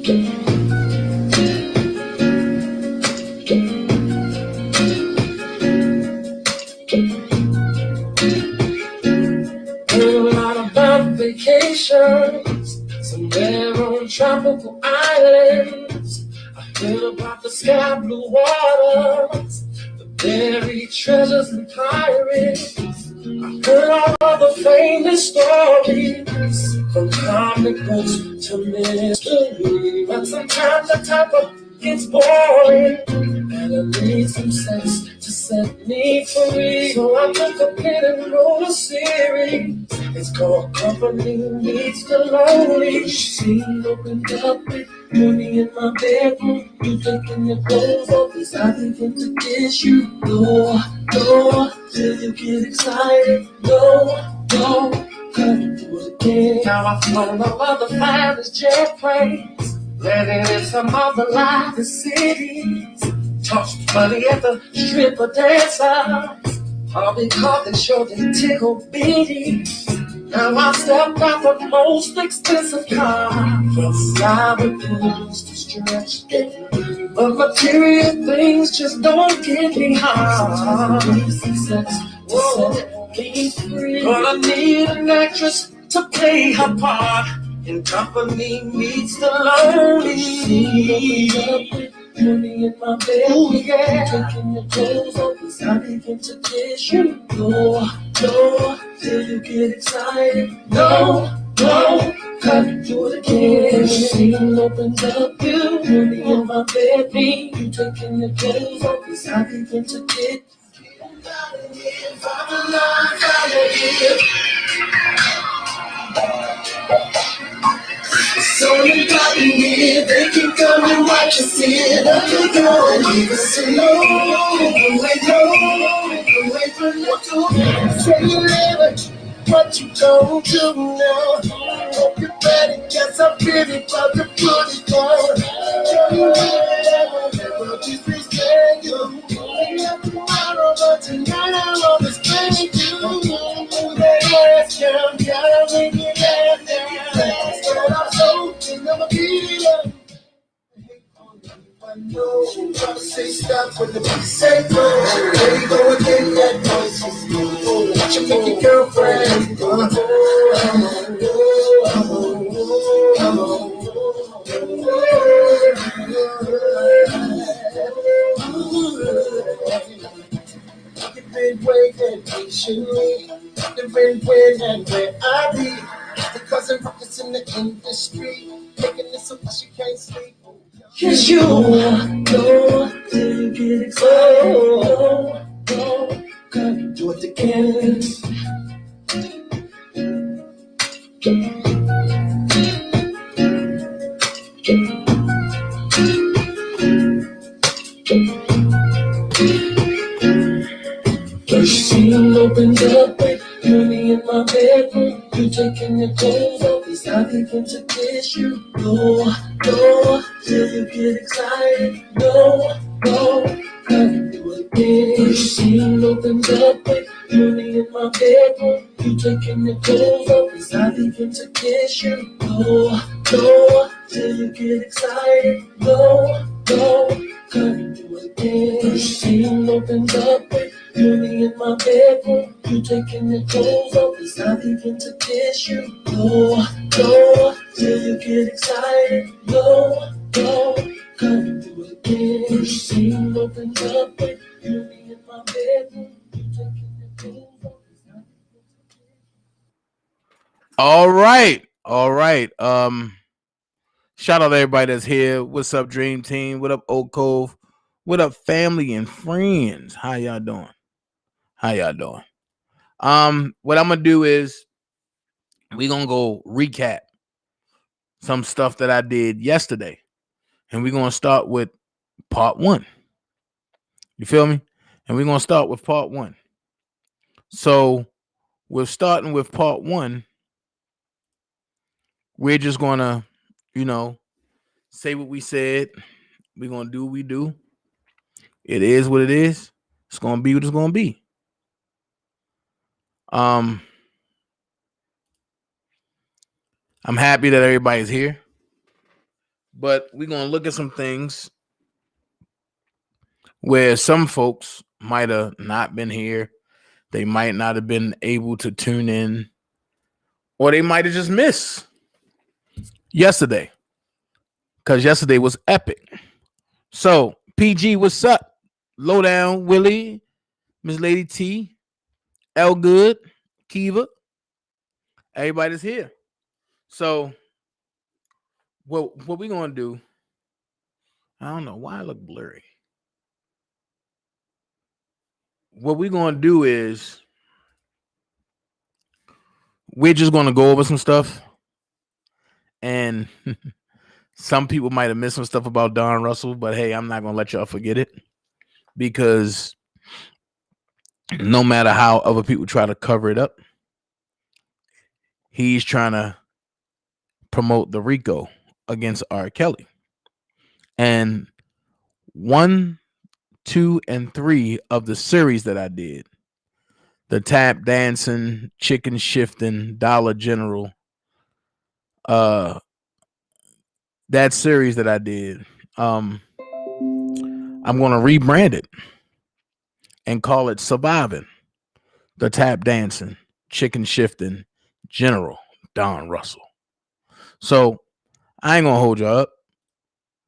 Heard a lot about vacations somewhere on tropical islands. I heard about the sky blue waters, the buried treasures and pirates. I heard all of the famous stories, from comic books to mystery. But sometimes the topic gets boring, and I need some sense to set me free. So I took a pen and wrote a series. It's called Company Meets the Lonely. Scene opened up with money in my bedroom. You taking your clothes off as I begin to kiss you. No, no, till you get excited. No, no, come do it again. Now I've flown all other finest jet planes, landing in some other lively cities. Tossed money at the stripper dancers, all because they sure they tickle bitty. Now I stepped out the most expensive car, from private pools to stretch. But material things just don't get me high. Sex to set me free. But I need an actress to play her part in Company Meets the Lonely. Money in my bed, ooh, yeah. Taking your clothes off as I begin to kiss you. No, no, till you get excited. No, no, come do it again. The scene opens up, you. Money in my bed, me. You taking your clothes off as I begin to kiss. So anybody here, they can come and watch us sit. Up and go and leave us alone. Wait for you to say you never, what you don't do now. Hope you're ready, guess I'm really about to put it down. Tell you never disrespect you. Not tomorrow, but tonight I want to spend it you. Last time, gotta make it last time. But I'm so I'ma be there. I know you gotta say stop when the beat say go. There you go again, that noise is cool. Watch you make your girlfriend. You've been waiting patiently. You've been waiting where I be. Because I'm rockets in the industry, making this so much you can't sleep. Cause you know till you get excited. Oh, oh, come do it again. The scene opens up with money in my bedroom. You taking your clothes off as I begin to kiss you. No, no, till you get excited. No, no, come do it again. The scene opens up with money in my bedroom. You taking your clothes off as I begin to kiss you. No, no, till you get excited. No, no, come do it again. The scene opens up with money in my bedroom. You taking your clothes off as I begin to kiss you. No, no, till you get excited. No, no, come do it again. The scene opens up with money in my bedroom. You taking your clothes off as I begin to kiss you. All right. Shout out to everybody that's here. What's up, Dream Team? What up, Oak Cove? What up, family and friends? How y'all doing? What I'm gonna do is we're gonna go recap some stuff that I did yesterday, and we're gonna start with part 1. You feel me? And we're gonna start with part 1. So we're starting with part 1. We're just gonna, say what we said. We're gonna do what we do. It is what it is. It's gonna be what it's gonna be. I'm happy that everybody's here. But we're gonna look at some things where some folks might have not been here. They might not have been able to tune in, or they might have just missed yesterday, because yesterday was epic. So, PG, what's up? Lowdown, Willie, Miss Lady T, L Good, Kiva, everybody's here. So, what we gonna do? I don't know why I look blurry. What we gonna do is we're just gonna go over some stuff, and some people might have missed some stuff about Don Russell, but hey, I'm not gonna let y'all forget it, because no matter how other people try to cover it up, he's trying to promote the RICO against R. Kelly. And 1, 2, and 3 of the series that I did, the tap dancing, chicken shifting, Dollar General, that series that I did, I'm going to rebrand it and call it Surviving the Tap Dancing, Chicken Shifting General Don Russell. So I ain't going to hold you up.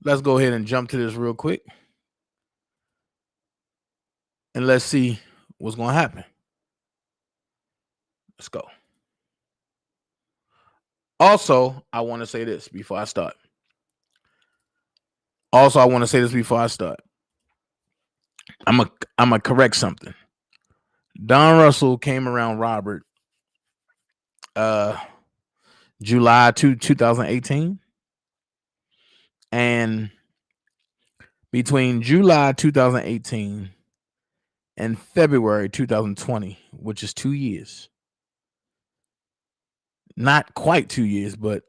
Let's go ahead and jump to this real quick, and let's see what's going to happen. Let's go. Also, I want to say this before I start. I'm gonna correct something. Don Russell came around Robert July 2018, and between July 2018 and February 2020, which is 2 years, not quite 2 years, but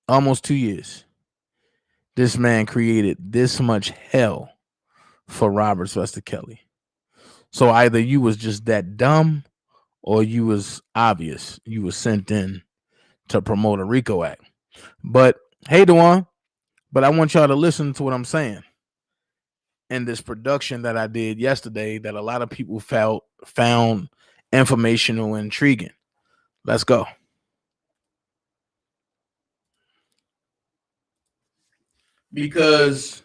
almost 2 years, this man created this much hell for Robert Sylvester Kelly. So either you was just that dumb, or you was obvious. You was sent in to promote a RICO Act. But hey, Dewan, but I want y'all to listen to what I'm saying in this production that I did yesterday that a lot of people found informational and intriguing. Let's go. Because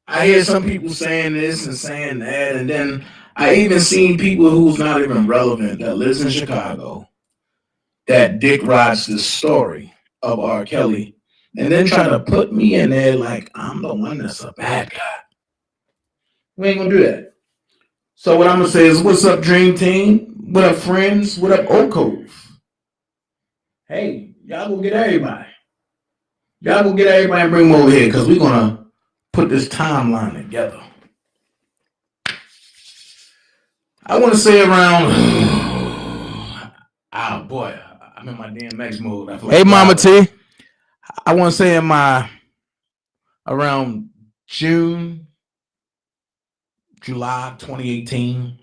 I hear some people saying this and saying that, and then I even seen people who's not even relevant that lives in Chicago that dick rides the story of R. Kelly, and then try to put me in there like I'm the one that's a bad guy. We ain't gonna do that. So what I'm gonna say is, what's up, Dream Team? What up, friends? What up, Oak Cove? Hey, y'all go get everybody. Y'all go get everybody and bring them over here, because we're gonna put this timeline together. I want to say around. Oh boy, I'm in my DMX mode. I feel like, hey, Mama T. I want to say in my around June, July 2018,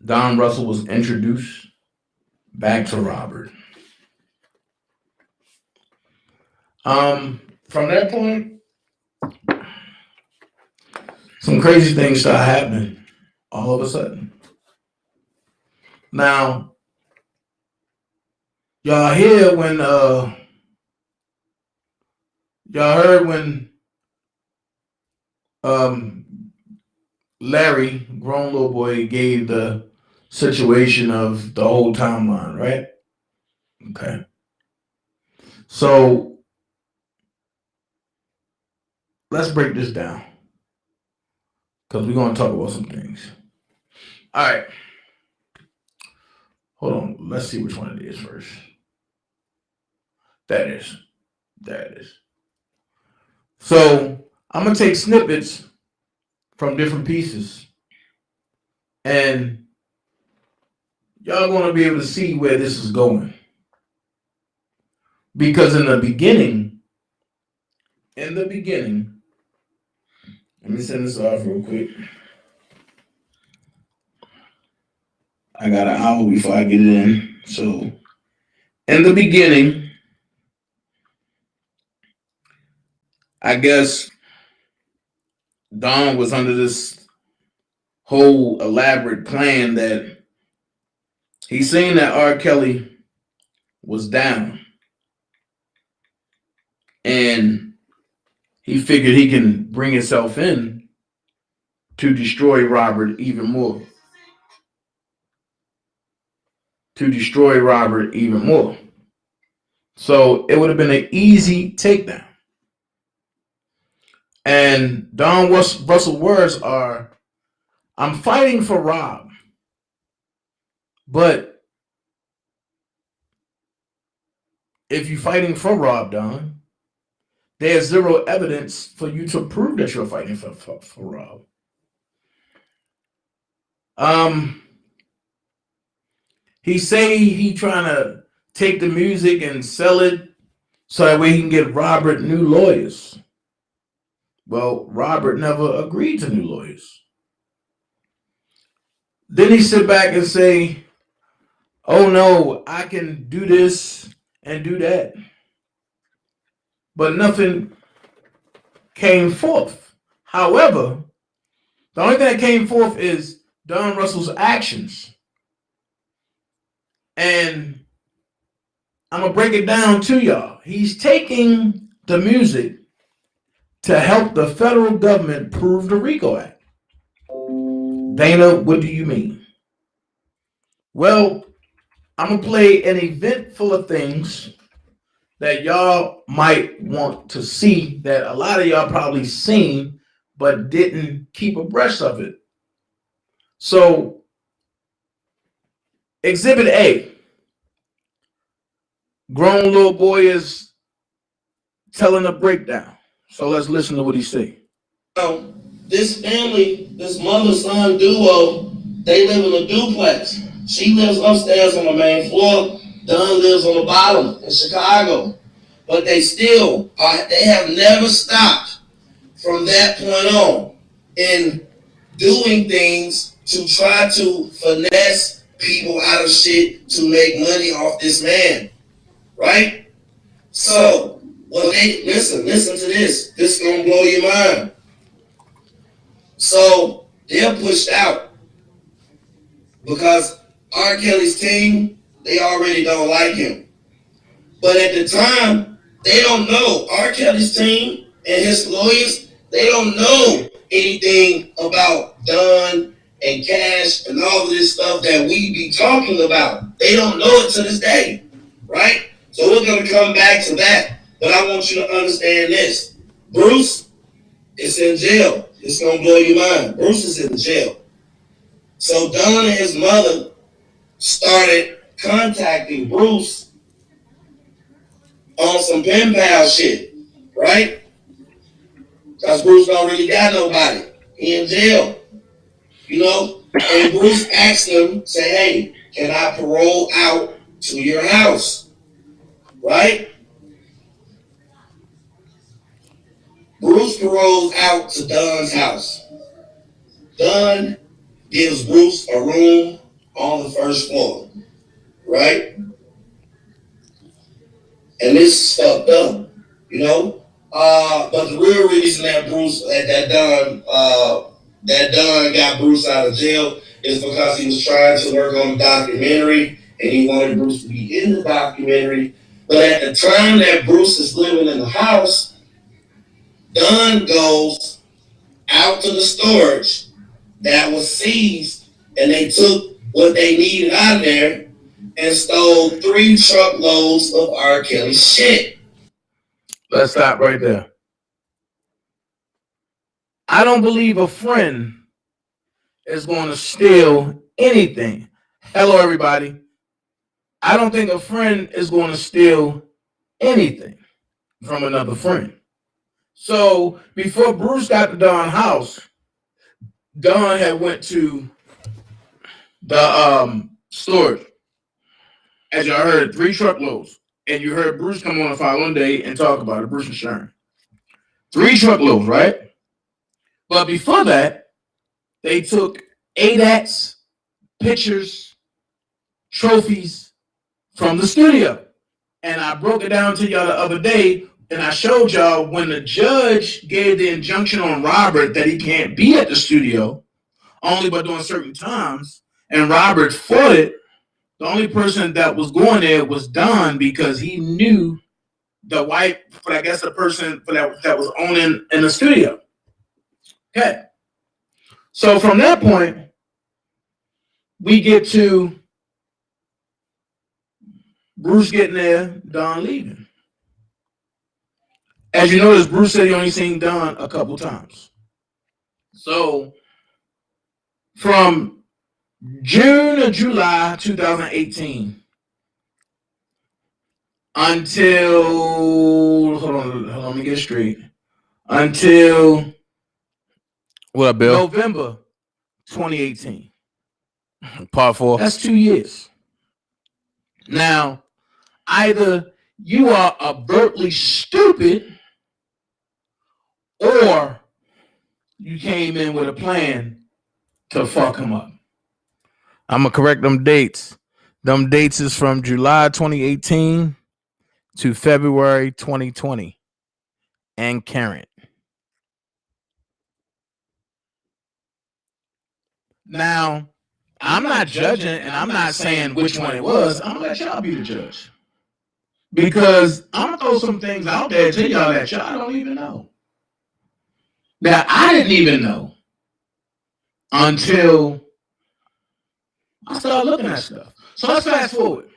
Don Russell was introduced back to Robert. From that point, some crazy things started happening all of a sudden. Now, y'all hear when y'all heard when Larry, grown little boy, gave the situation of the whole timeline, right? Okay. So let's break this down, because we're going to talk about some things. All right. Hold on. Let's see which one it is first. That is. There it is. So I'm going to take snippets from different pieces, and y'all going to be able to see where this is going. Because in the beginning, let me send this off real quick. I got an hour before I get it in. So, in the beginning, I guess Don was under this whole elaborate plan that he seen that R. Kelly was down, and he figured he can bring himself in to destroy Robert even more. To destroy Robert even more. So it would have been an easy takedown. And Don Russell words are, I'm fighting for Rob, but if you're fighting for Rob, Don, there's zero evidence for you to prove that you're fighting for Rob. He say he trying to take the music and sell it so that way he can get Robert new lawyers. Well, Robert never agreed to new lawyers. Then he sit back and say, oh no, I can do this and do that. But nothing came forth. However, the only thing that came forth is Don Russell's actions. And I'm going to break it down to y'all. He's taking the music to help the federal government prove the RICO Act. Dana, what do you mean? Well, I'm going to play an event full of things that y'all might want to see, that a lot of y'all probably seen but didn't keep abreast of it. So, Exhibit A. Grown little boy is telling a breakdown. So let's listen to what he say. This family, this mother-son duo, they live in a duplex. She lives upstairs on the main floor. Don lives on the bottom in Chicago. But they still are, they have never stopped from that point on in doing things to try to finesse people out of shit to make money off this man. Right? So, well, they listen to this. This is gonna blow your mind. So they're pushed out because R. Kelly's team, they already don't like him. But at the time, they don't know. R. Kelly's team and his lawyers, they don't know anything about Don and Cash and all of this stuff that we be talking about. They don't know it to this day, right? So we're going to come back to that. But I want you to understand this. Bruce is in jail. It's going to blow your mind. Bruce is in jail. So Don and his mother started contacting Bruce on some pen pal shit, right? Because Bruce don't really got nobody. He in jail, you know? And Bruce asked him, say, hey, can I parole out to your house, right? Bruce paroles out to Don's house. Don gives Bruce a room on the first floor, right? And this is fucked up, you know? But the real reason that Don got Bruce out of jail is because he was trying to work on a documentary and he wanted Bruce to be in the documentary. But at the time that Bruce is living in the house, Don goes out to the storage that was seized and they took what they needed out of there and stole 3 truckloads of R. Kelly shit. Let's stop right there. I don't believe a friend is going to steal anything. Hello, everybody. I don't think a friend is going to steal anything from another friend. So before Bruce got to Don's house, Don had went to the storage. As y'all heard, 3 truckloads. And you heard Bruce come on the following day and talk about it, Bruce and Sharon. 3 truckloads, right? But before that, they took ADATs, pictures, trophies from the studio. And I broke it down to y'all the other day. And I showed y'all when the judge gave the injunction on Robert that he can't be at the studio only but during certain times, and Robert fought it. The only person that was going there was Don because he knew the wife, I guess the person that was owning in the studio. Okay. So from that point, we get to Bruce getting there, Don leaving. As you notice, Bruce said he only seen Don a couple times. So from June or July 2018 until, hold on, let me get straight. Until What up, Bill? November 2018. Part 4. That's 2 years. Now, either you are overtly stupid or you came in with a plan to fuck him up. I'm going to correct them dates. Them dates is from July 2018 to February 2020 and current. Now, I'm not judging and I'm not saying which one it was. I'm going to let y'all be the judge. Because I'm going to throw some things out there to y'all that y'all don't even know. That I didn't even know until I started looking at stuff. So let's fast forward.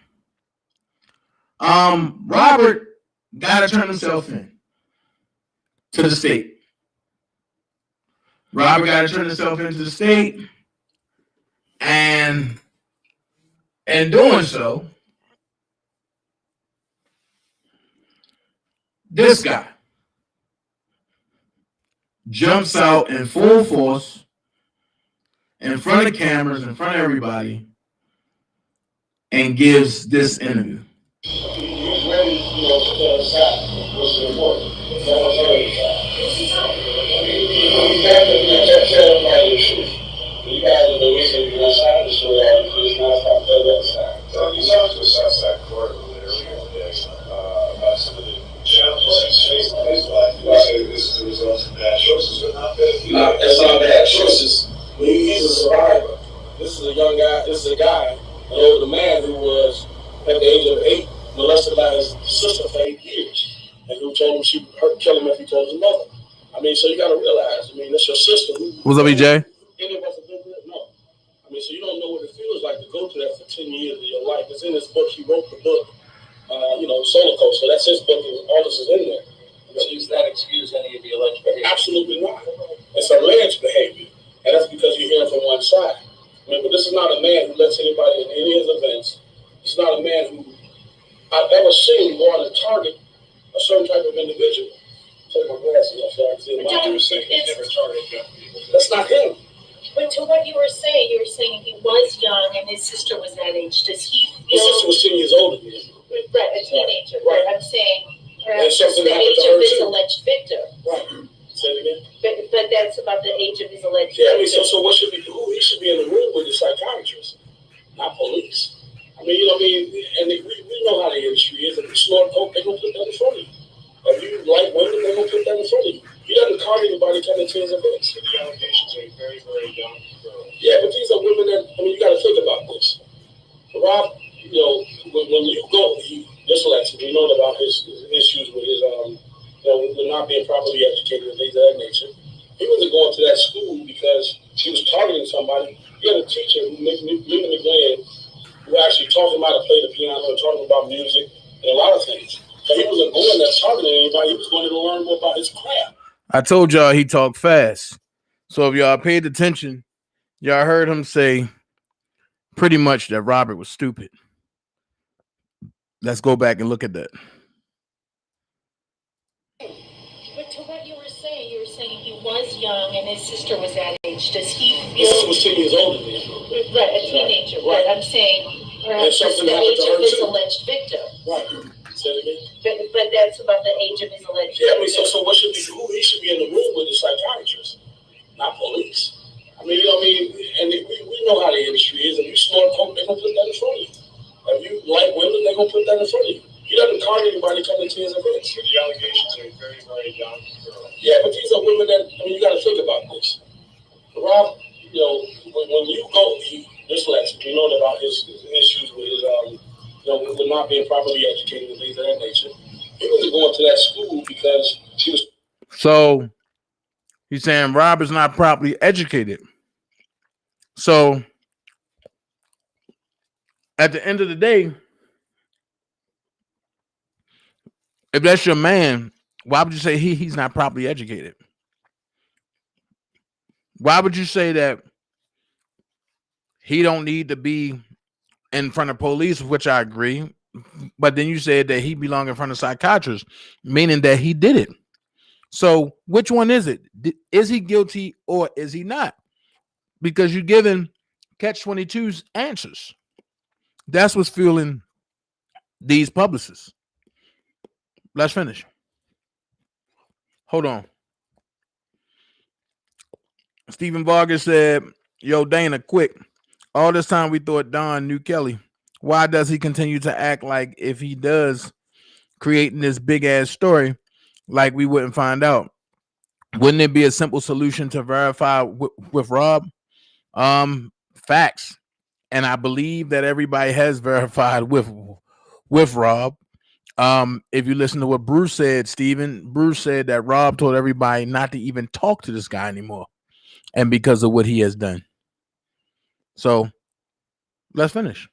Robert got to turn himself in to the state. Robert got to turn himself into the state. And in doing so, this guy jumps out in full force in front of cameras, in front of everybody, and gives this interview. You guys are the reason you're inside the story, please not stop the other side. You talked to the Southside Court earlier today about some of the challenges he's faced in his life. You say this is the result of bad choices, but not bad. No, it's not bad choices. He's a survivor. This is a young guy. This is a guy, an older man who was at the age of 8 molested by his sister for 8 years, and who told him she would kill him if he told his mother. I mean, so you got to realize. I mean, that's your sister. What's up, EJ? Any of us have been through it? No. I mean, so you don't know what it feels like to go through that for 10 years of your life. It's in his book. He wrote the book, Solar Coaster. That's his book. All this is in there. So does that excuse any of the alleged behavior? Absolutely not. It's alleged behavior. And that's because you're hearing from one side. Remember, this is not a man who lets anybody in any of his events. It's not a man who I've ever seen go on to target a certain type of individual. Take my glasses off so I can see him. You were saying he's never targeted young people. That's not him. But to what you were saying he was young and his sister was that age. Does he feel... His sister was 10 years older than him. Right, a teenager. Right. But I'm saying perhaps it's the age of his alleged victim. Right. Say it again. But that's about the age of his alleged victim. Yeah, so what should he do? He should be in the room with the psychiatrist, not police. I mean, and we know how the industry is. If you snort coke, they're going to put that in front of you. If you like women, they're going to put that in front of you. He doesn't call anybody coming to his events. The allegations are very, very young girls. Yeah, but these are women that, you got to think about this. Rob, when you go, dyslexic, we know about his issues with his, with not being properly educated and things of that nature. He wasn't going to that school because he was targeting somebody. He had a teacher, Linda McGlynn, who actually taught him how to play the piano and taught him about music and a lot of things. So he wasn't going there targeting anybody. He was going to learn more about his craft. I told y'all he talked fast. So if y'all paid attention, y'all heard him say pretty much that Robert was stupid. Let's go back and look at that. But to what you were saying he was young and his sister was that age. Does he feel... His sister was 10 years older than him. Right, a teenager. Right. But I'm saying perhaps it's the age of his alleged victim. Right. Say it again. But that's about the age of his alleged victim. So what should he do? He should be in the room with the psychiatrist, not police. And we know how the industry is. If you snort coke, they're going to put that in front of you. If you like women, they're going to put that in front of you. You doesn't target anybody coming to his events. The allegations are very, very young girls. Yeah, but these are women that, I mean, you got to think about this. Rob, you know, when you go, this lesson, you know about his issues with his, you know, with not being properly educated and things of that nature. He wasn't going to that school because he was. So he's saying Rob is not properly educated. So at the end of the day, if that's your man, why would you say he's not properly educated? Why would you say that he don't need to be in front of police, which I agree, but then you said that he belonged in front of psychiatrists, meaning that he did it. So which one is it? Is he guilty or is he not? Because you're giving Catch-22's answers. That's what's fueling these publicists. Let's finish. Hold on. Stephen Vargas said, yo, Dana, quick. All this time we thought Don knew Kelly. Why does he continue to act like if he does creating this big ass story, like we wouldn't find out? Wouldn't it be a simple solution to verify with Rob? Facts. And I believe that everybody has verified with Rob. If you listen to what Bruce said, Stephen, Bruce said that Rob told everybody not to even talk to this guy anymore, and because of what he has done. So let's finish.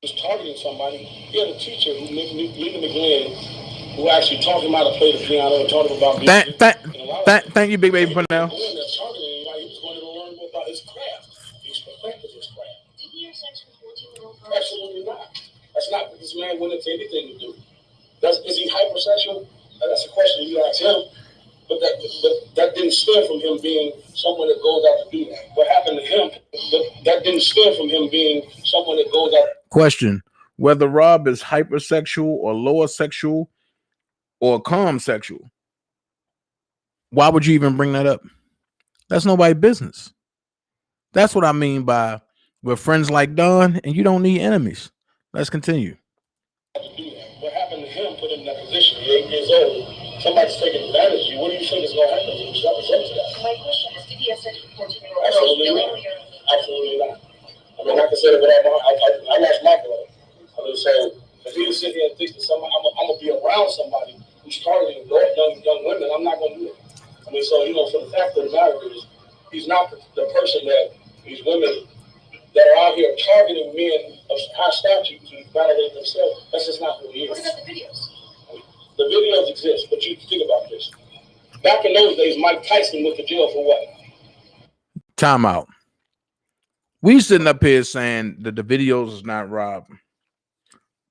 Was targeting somebody. He had a teacher who, Lena McGlynn, who actually taught him how to play the piano and taught him about music. Thank you, Big Baby Purnell. He was going to learn more about his craft. He's perfected his craft. Did he have sex with 14-year-old girls? Absolutely not. That's not what this man wouldn't have anything to do. Is he hypersexual? That's a question you ask him. But that didn't stem from him being someone that goes out to do that. What happened to him? That didn't stem from him being someone that goes out. Question: whether Rob is hypersexual or lower sexual or calm sexual, why would you even bring that up? That's nobody's business. That's what I mean by we're friends like Don, and you don't need enemies. Let's continue. What happened to him put him in that position? You're 8 years old. Somebody's taking advantage of you. What do you think is going to happen? You represent to that. My question is, did he have sex with 14-year-old girls? Absolutely not. Absolutely not. I mean, I can say that I lost my blood. I mean, so if he was sitting here and thinking somebody, I'm going to be around somebody who's targeting young women, I'm not going to do it. I mean, so, you know, for the fact of the matter is, he's not the person that these women that are out here targeting men of high stature to validate themselves. That's just not who he is. What about the videos? The videos exist, but you think about this. Back in those days, Mike Tyson went to jail for what? Time out. We sitting up here saying that the videos is not Rob.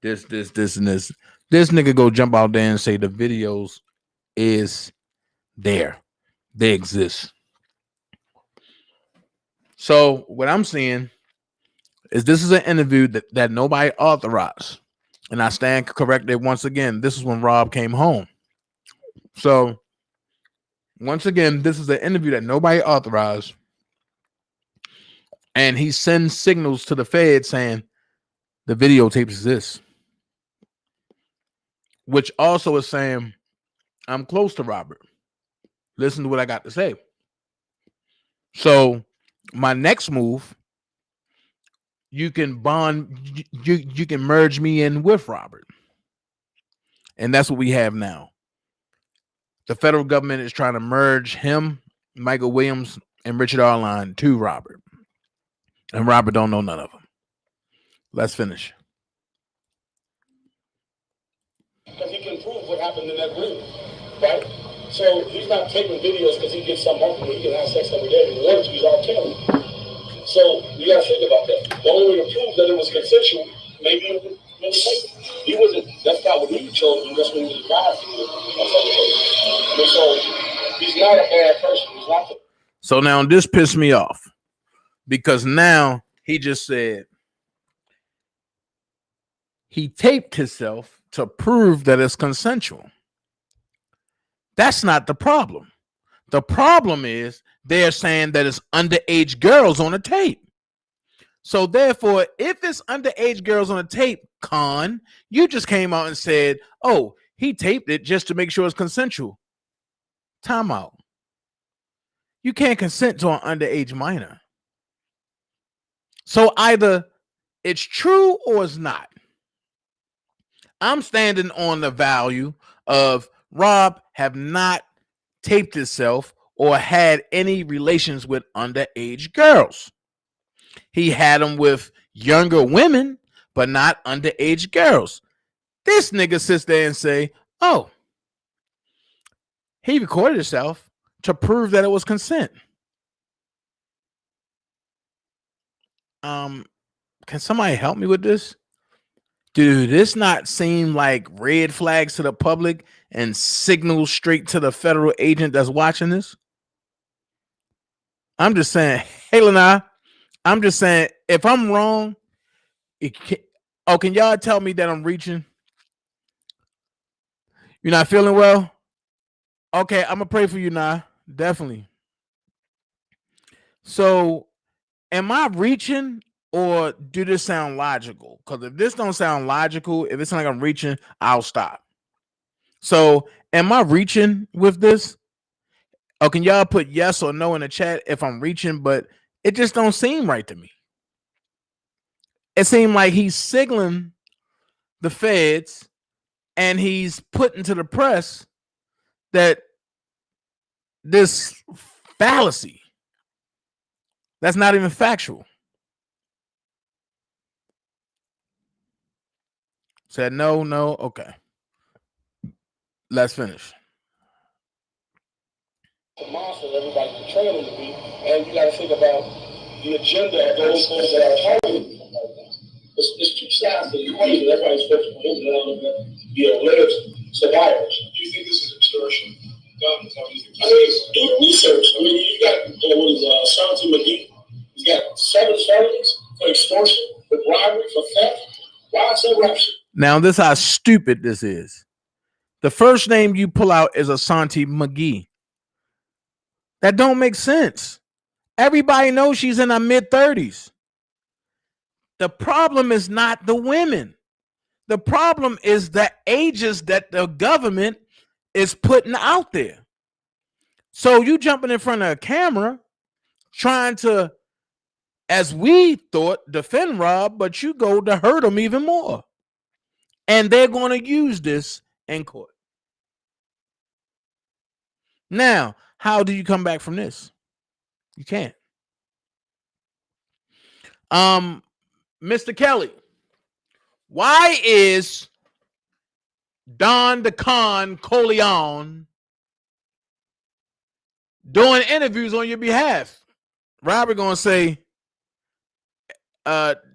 This, and this. This nigga go jump out there and say the videos is there. They exist. So what I'm saying is this is an interview that nobody authorized. And I stand corrected once again. This is when Rob came home. So once again, this is an interview that nobody authorized. And he sends signals to the Fed saying the videotape exists. Which also is saying I'm close to Robert. Listen to what I got to say. So my next move, you can bond, you can merge me in with Robert. And that's what we have now. The federal government is trying to merge him, Michael Williams, and Richard Arline to Robert. And Robert don't know none of them. Let's finish. Because he can prove what happened in that room, right? So he's not taking videos because he gets something off of it. He can have sex every day. If he wants to, he's all telling. So you got to think about that. The only way to prove that it was consensual, maybe it was really taken. He wasn't, that's not what he chose, and that's what he was advised to do. I mean, so he's not a bad person. He's not the. So now this pissed me off because now he just said he taped himself to prove that it's consensual. That's not the problem. The problem is they're saying that it's underage girls on the tape. So therefore, if it's underage girls on a tape, Con, you just came out and said, oh, he taped it just to make sure it's consensual. Time out. You can't consent to an underage minor. So either it's true or it's not. I'm standing on the value of Rob have not taped himself or had any relations with underage girls. He had them with younger women, but not underage girls. This nigga sits there and say, oh, he recorded himself to prove that it was consent. Can somebody help me with this? Do this not seem like red flags to the public and signals straight to the federal agent that's watching this? I'm just saying, hey, Lana, I'm just saying, if I'm wrong, can y'all tell me that I'm reaching? You're not feeling well? Okay, I'm gonna pray for you now. Definitely. So, am I reaching or do this sound logical? Because if this don't sound logical, if it's like I'm reaching, I'll stop. So, am I reaching with this? Oh, can y'all put yes or no in the chat if I'm reaching? But it just don't seem right to me. It seemed like he's signaling the feds and he's putting to the press that this fallacy that's not even factual. Said no, okay. Let's finish. The monster everybody's portraying him to be, and you got to think about the agenda of those folks that are targeting him right now. There's two sides to the equation. Everybody's focused on him and on the alleged survivors. Do you think this is extortion? I mean, do research. I mean, you got what is Shanti McGee? He's got 7 felonies for extortion, for bribery, for theft. Why is that rapture? Now, this is how stupid this is. The first name you pull out is Ashanti McGee. That don't make sense. Everybody knows she's in her mid-30s. The problem is not the women. The problem is the ages that the government is putting out there. So you jumping in front of a camera trying to, as we thought, defend Rob, but you go to hurt him even more. And they're going to use this in court. Now, how do you come back from this? You can't. Mr. Kelly, why is Don the Con Coleon doing interviews on your behalf? Robert gonna say,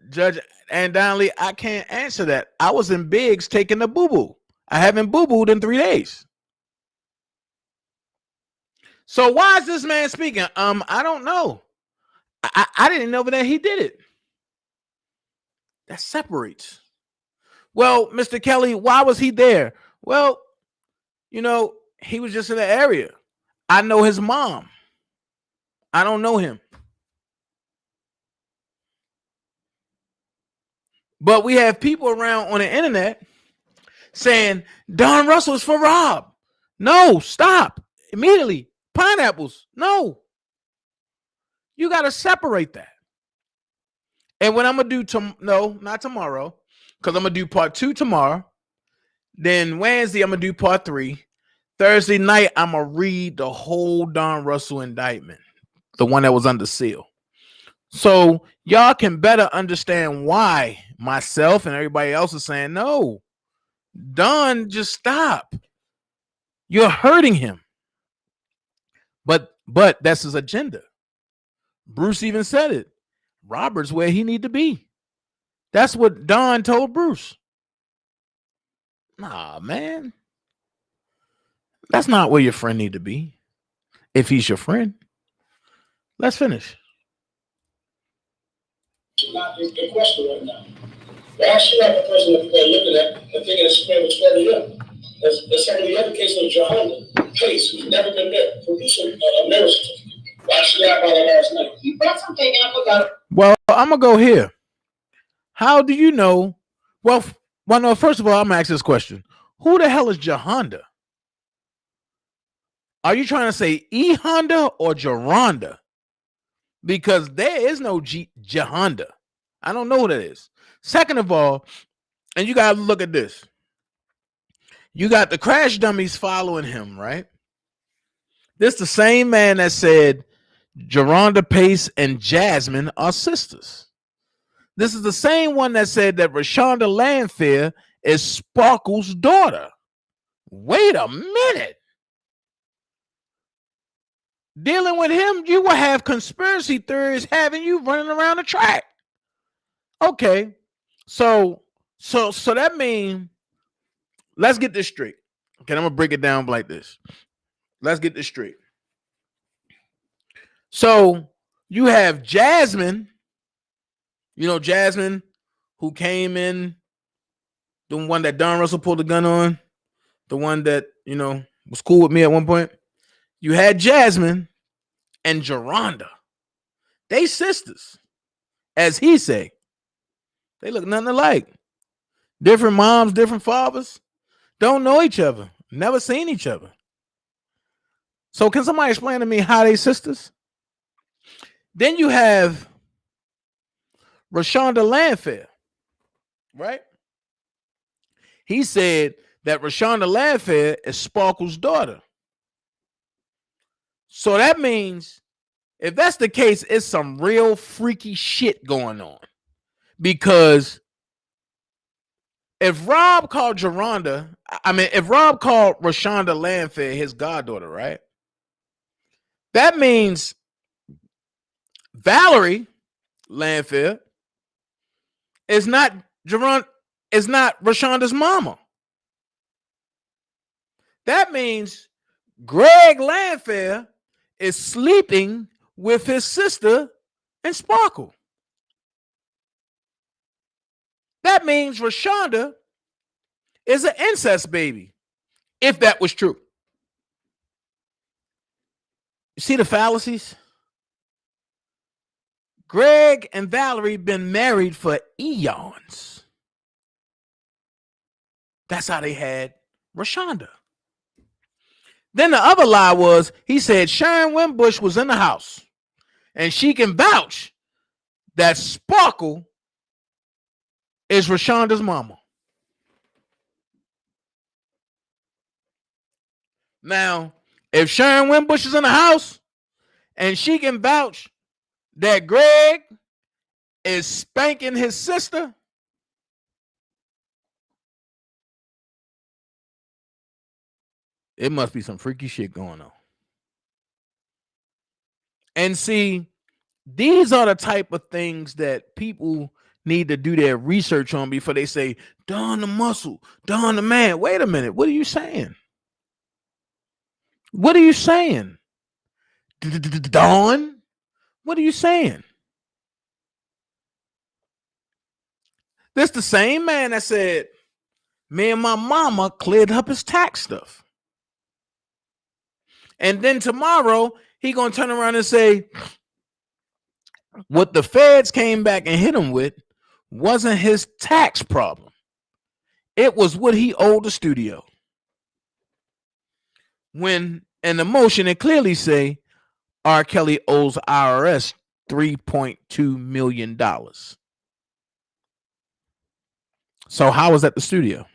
Judge and Donnelly, I can't answer that. I was in Biggs taking the boo-boo. I haven't boo-booed in 3 days. So why is this man speaking? I don't know. I didn't know that he did it. That separates. Well, Mr. Kelly, why was he there? Well, you know, he was just in the area. I know his mom. I don't know him. But we have people around on the internet saying Don Russell is for Rob. No, stop. Immediately. Pineapples. No. You got to separate that. And what I'm going to do, no, not tomorrow, because I'm going to do part 2 tomorrow. Then Wednesday, I'm going to do part 3. Thursday night, I'm going to read the whole Don Russell indictment, the one that was under seal. So y'all can better understand why myself and everybody else is saying, no, Don, just stop. You're hurting him. But that's his agenda. Bruce even said it. Robert's where he need to be. That's what Don told Bruce. Nah, man. That's not where your friend need to be. If he's your friend. Let's finish. Not in question right now. Why should have a person that people are looking at and thinking it's Supreme was for him? There's some of the other cases of Johanna Pace, who's never been there, producing a marriage certificate. Why should I have by the last night? You brought something and I forgot it. Well, I'm gonna go here. How do you know? Well, no. First of all, I'm gonna ask this question: who the hell is Jahonda? Are you trying to say E Honda or Geronda? Because there is no Jahonda. I don't know who that is. Second of all, and you gotta look at this. You got the crash dummies following him, right? This the same man that said Geronda Pace and Jasmine are sisters. This is the same one that said that Rashonda Landfair is Sparkle's daughter. Wait a minute. Dealing with him, you will have conspiracy theories having you running around the track. Okay. So that means, let's get this straight. Okay, I'm gonna break it down like this. Let's get this straight. So you have Jasmine, Jasmine, who came in, the one that Don Russell pulled the gun on, the one that, was cool with me at one point. You had Jasmine and Geronda. They sisters, as he say. They look nothing alike. Different moms, different fathers. Don't know each other. Never seen each other. So can somebody explain to me how they sisters? Then you have Rashonda Landfair, right? He said that Rashonda Landfair is Sparkle's daughter. So that means, if that's the case, it's some real freaky shit going on. Because if Rob called Rashonda Landfair his goddaughter, right? That means Valerie Landfair is not Rashonda's mama. That means Greg Landfair is sleeping with his sister and Sparkle. That means Rashonda is an incest baby, if that was true. You see the fallacies? Greg and Valerie been married for eons. That's how they had Rashonda. Then the other lie was, he said Sharon Wimbush was in the house and she can vouch that Sparkle is Rashonda's mama. Now, if Sharon Wimbush is in the house and she can vouch that Greg is spanking his sister, it must be some freaky shit going on. And see, these are the type of things that people need to do their research on before they say, Don the muscle, Don the man. Wait a minute. What are you saying? What are you saying? Don? What are you saying? This the same man that said, me and my mama cleared up his tax stuff. And then tomorrow, he gonna turn around and say, what the feds came back and hit him with wasn't his tax problem. It was what he owed the studio. When in the motion, it clearly say R. Kelly owes IRS $3.2 million. So how was that the studio?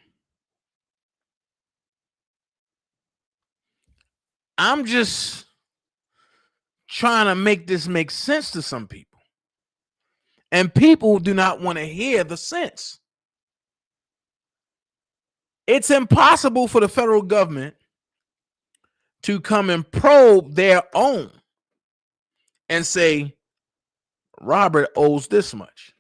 I'm just trying to make this make sense to some people. And people do not want to hear the sense. It's impossible for the federal government to come and probe their own and say, Robert owes this much.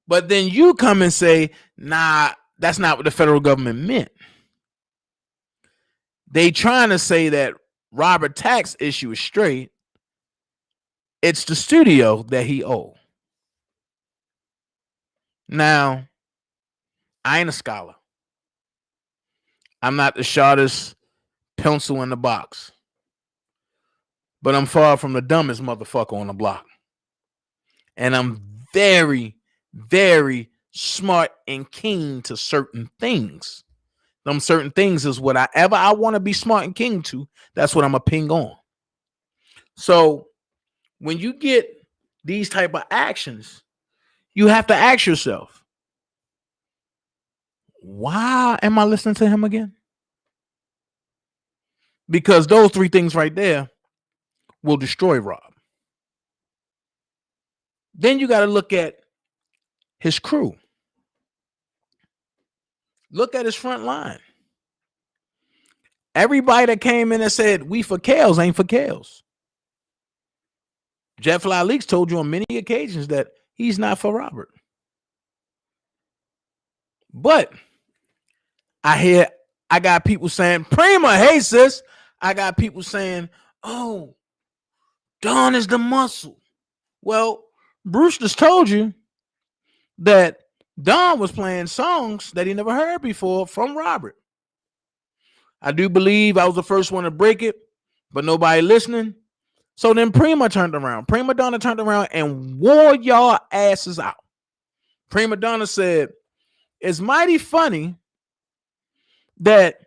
But then you come and say, nah, that's not what the federal government meant. They trying to say that Robert tax issue is straight. It's the studio that he owed. Now, I ain't a scholar. I'm not the sharpest pencil in the box. But I'm far from the dumbest motherfucker on the block. And I'm very, very smart and keen to certain things. Them certain things is whatever I want to be smart and keen to, that's what I'm a ping on. So when you get these type of actions, you have to ask yourself, why am I listening to him again? Because those three things right there will destroy Rob. Then you got to look at his crew. Look at his front line. Everybody that came in and said, we for Kales ain't for Kales. Jet Fly Leaks told you on many occasions that he's not for Robert. But I got people saying, Prima, hey sis. I got people saying, oh, Don is the muscle. Well, Bruce just told you that Don was playing songs that he never heard before from Robert. I do believe I was the first one to break it, but nobody listening. So then Prima turned around. Prima Donna turned around and wore y'all asses out. Prima Donna said, it's mighty funny that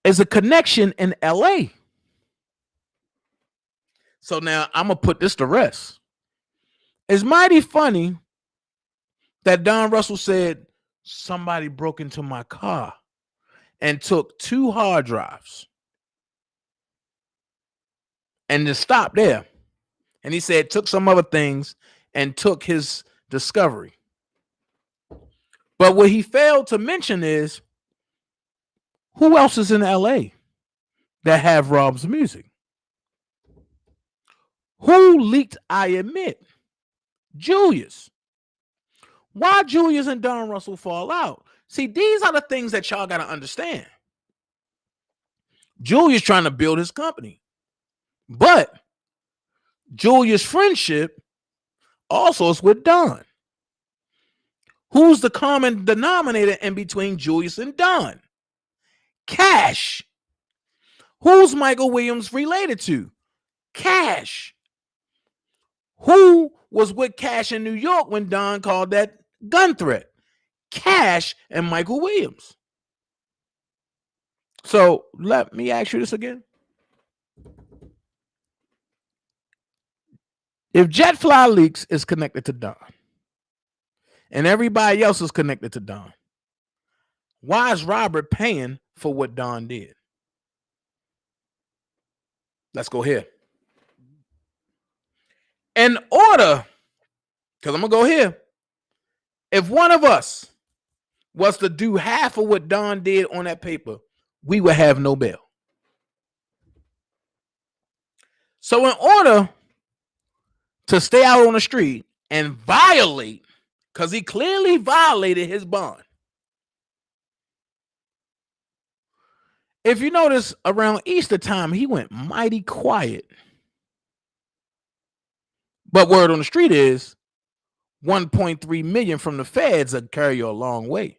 is a connection in LA. So now I'm going to put this to rest. It's mighty funny that Don Russell said somebody broke into my car and took 2 hard drives and just stopped there. And he said took some other things and took his discovery. But what he failed to mention is who else is in LA that have Rob's music? Who leaked I Admit? Julius. Why Julius and Don Russell fall out? See, these are the things that y'all got to understand. Julius trying to build his company. But Julius' friendship also is with Don. Who's the common denominator in between Julius and Don? Cash. Who's Michael Williams related to? Cash. Who was with Cash in New York when Don called that gun threat? Cash and Michael Williams. So let me ask you this again. If Jet Fly Leaks is connected to Don and everybody else is connected to Don, why is Robert paying for what Don did? Let's go here. In order, because I'm going to go here. If one of us was to do half of what Don did on that paper, we would have no bail. So in order to stay out on the street and violate, because he clearly violated his bond. If you notice, around Easter time, he went mighty quiet. But word on the street is 1.3 million from the feds will carry you a long way.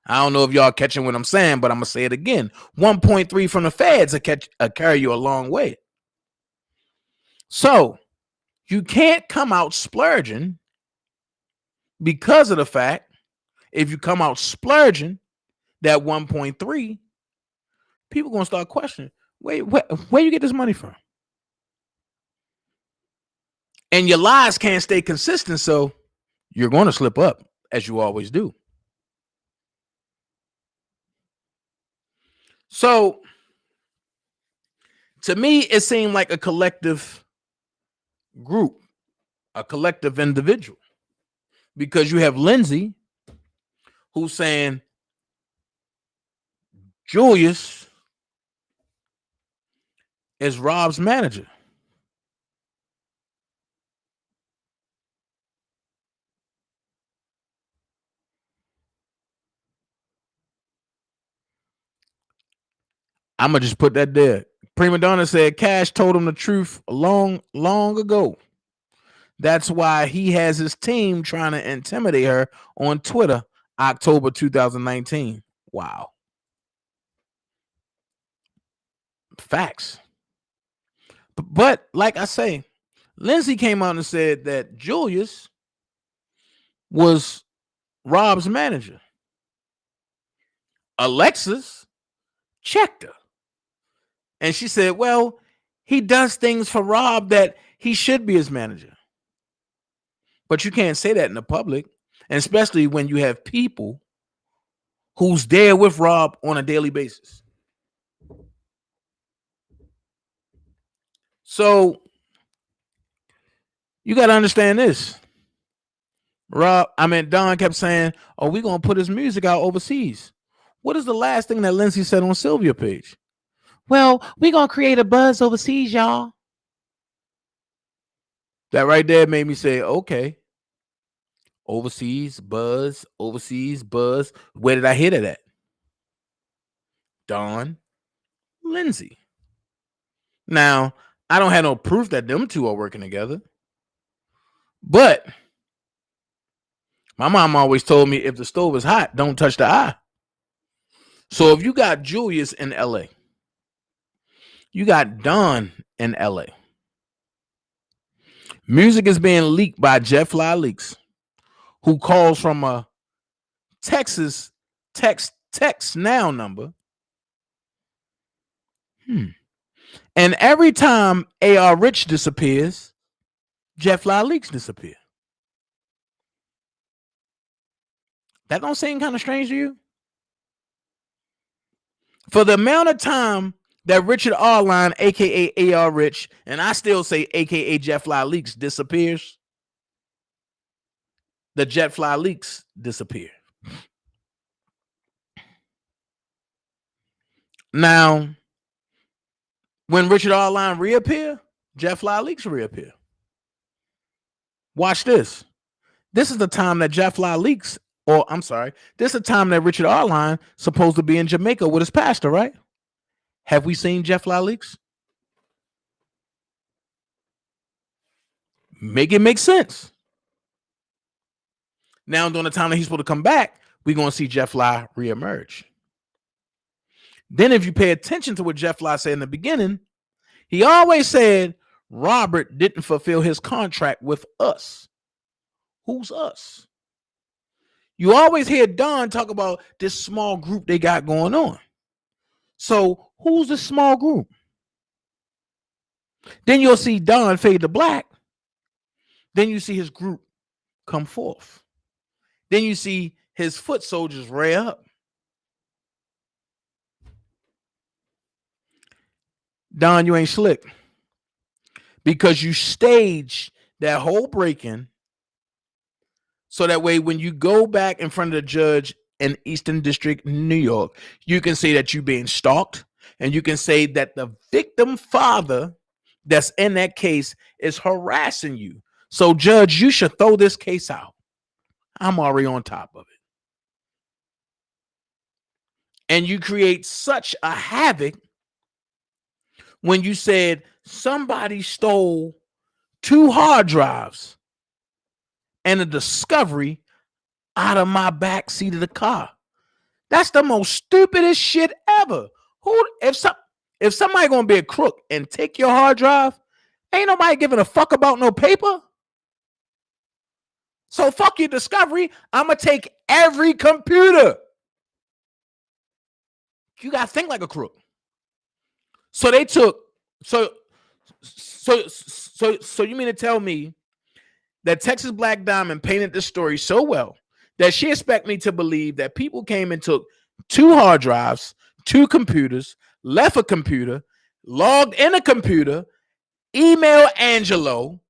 I don't know if y'all catching what I'm saying, but I'm going to say it again. 1.3 from the feds will carry you a long way. So you can't come out splurging because of the fact, if you come out splurging that 1.3, people going to start questioning, wait, where you get this money from? And your lies can't stay consistent, so you're going to slip up, as you always do. So, to me, it seemed like a collective group, a collective individual, because you have Lindsay, who's saying Julius is Rob's manager. I'm going to just put that there. Prima Donna said Cash told him the truth long ago. That's why he has his team trying to intimidate her on Twitter, October 2019. Wow. Facts. But like I say, Lindsay came out and said that Julius was Rob's manager. Alexis checked her. And she said, well, he does things for Rob that he should be his manager. But you can't say that in the public, and especially when you have people who's there with Rob on a daily basis. So you got to understand this. Don kept saying, oh, we're going to put his music out overseas. What is the last thing that Lindsay said on Sylvia's page? Well, we're going to create a buzz overseas, y'all. That right there made me say, okay. Overseas buzz. Where did I hear that at? Don, Lindsay. Now, I don't have no proof that them two are working together. But my mom always told me if the stove is hot, don't touch the eye. So if you got Julius in LA, you got Don in LA. Music is being leaked by Jet Fly Leaks, who calls from a Texas text now number. And every time AR Rich disappears, Jet Fly Leaks disappear. That don't seem kind of strange to you? For the amount of time that Richard Arline, aka AR Rich, and I still say aka Jet Fly Leaks, disappears, the Jet Fly Leaks disappear. Now, when Richard Arline reappear, Jet Fly Leaks reappear. Watch this. This is the time that Jet Fly Leaks, this is the time that Richard Arline supposed to be in Jamaica with his pastor, right? Have we seen Jet Fly Leaks? Make it make sense. Now, during the time that he's supposed to come back, we're going to see Jet Fly reemerge. Then if you pay attention to what Jet Fly said in the beginning, he always said Robert didn't fulfill his contract with us. Who's us? You always hear Don talk about this small group they got going on. So who's the small group? Then you'll see Don fade to black. Then you see his group come forth. Then you see his foot soldiers rear up. Don, you ain't slick. Because you stage that whole break-in so that way when you go back in front of the judge in Eastern District, New York, you can say that you're being stalked, and you can say that the victim father that's in that case is harassing you. So, judge, you should throw this case out. I'm already on top of it. And you create such a havoc when you said somebody stole 2 hard drives and a discovery out of my back seat of the car. That's the most stupidest shit ever. If somebody gonna be a crook and take your hard drive, ain't nobody giving a fuck about no paper. So fuck your discovery. I'm gonna take every computer. You gotta think like a crook. So they took. So you mean to tell me that Texas Black Diamond painted this story so well that she expect me to believe that people came and took 2 hard drives, 2 computers, left a computer, logged in a computer, emailed Angelo,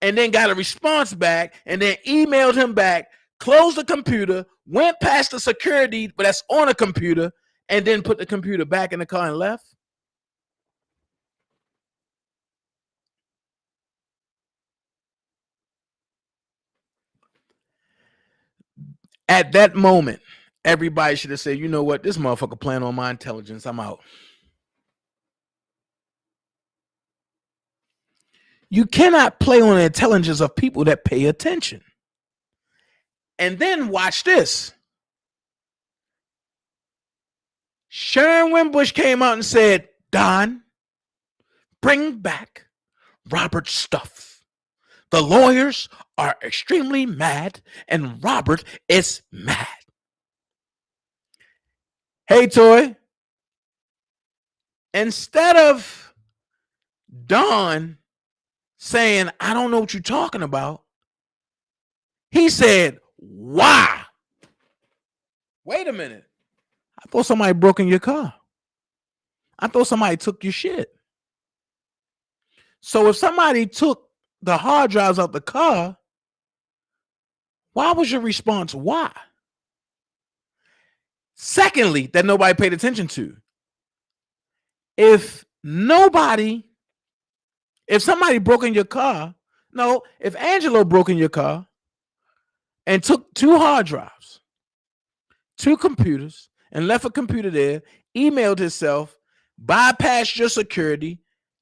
and then got a response back, and then emailed him back, closed the computer, went past the security, but that's on a computer, and then put the computer back in the car and left? At that moment, everybody should have said, you know what? This motherfucker playing on my intelligence. I'm out. You cannot play on the intelligence of people that pay attention. And then watch this. Sharon Wimbush came out and said, Don, bring back Robert's stuff. The lawyers are extremely mad, and Robert is mad. Hey, Toy. Instead of Don saying, I don't know what you're talking about, he said, why? Wait a minute. I thought somebody broke in your car. I thought somebody took your shit. So if somebody took the hard drives out the car, why was your response why? Secondly, that nobody paid attention to. If somebody broke in your car, if Angelo broke in your car and took 2 hard drives, 2 computers, and left a computer there, emailed himself, bypassed your security,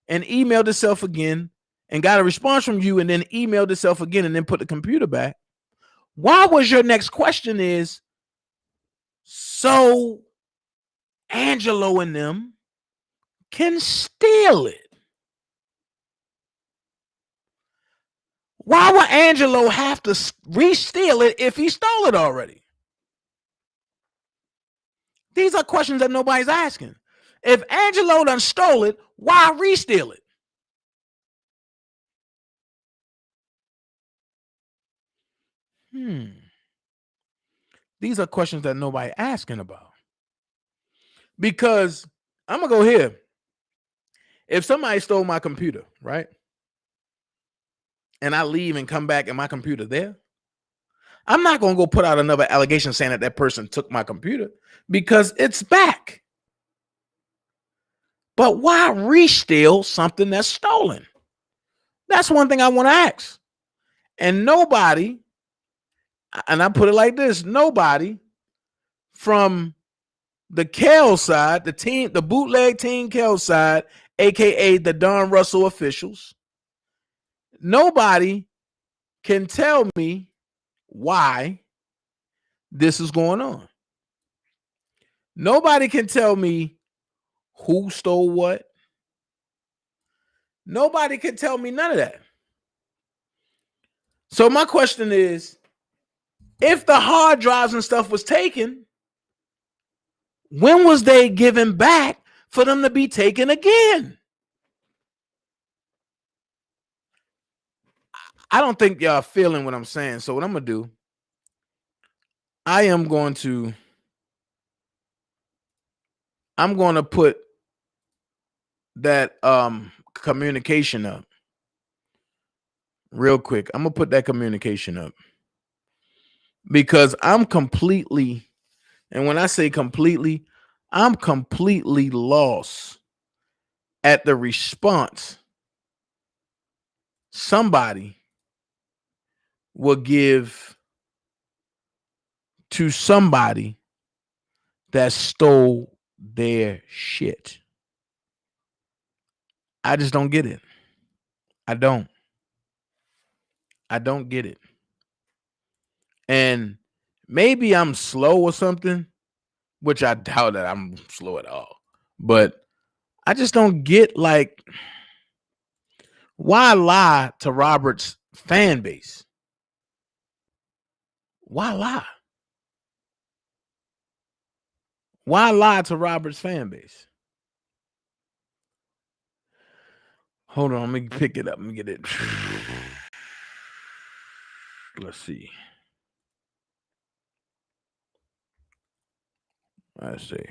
and emailed himself again, and got a response from you, and then emailed himself again, and then put the computer back, why was your next question is, so Angelo and them can steal it? Why would Angelo have to re-steal it if he stole it already? These are questions that nobody's asking. If Angelo done stole it, why re-steal it? These are questions that nobody asking about. Because I'm going to go here. If somebody stole my computer, right? And I leave and come back and my computer there, I'm not going to go put out another allegation saying that person took my computer because it's back. But why re-steal something that's stolen? That's one thing I want to ask. And nobody, and I put it like this, nobody from the Kel side, the bootleg Team Kel side, aka the Don Russell officials, nobody can tell me why this is going on. Nobody can tell me who stole what. Nobody can tell me none of that. So my question is, if the hard drives and stuff was taken, when was they given back for them to be taken again? I don't think y'all feeling what I'm saying. So what I'm going to do, I'm going to put that communication up real quick. I'm going to put that communication up because I'm completely, and when I say completely, I'm completely lost at the response somebody will give to somebody that stole their shit. I just don't get it. I don't get it. And maybe I'm slow or something, which I doubt that I'm slow at all. But I just don't get, like, why lie to Robert's fan base? Why lie? Why lie to Robert's fan base? Hold on, let me pick it up. Let me get it. Let's see. Let's see.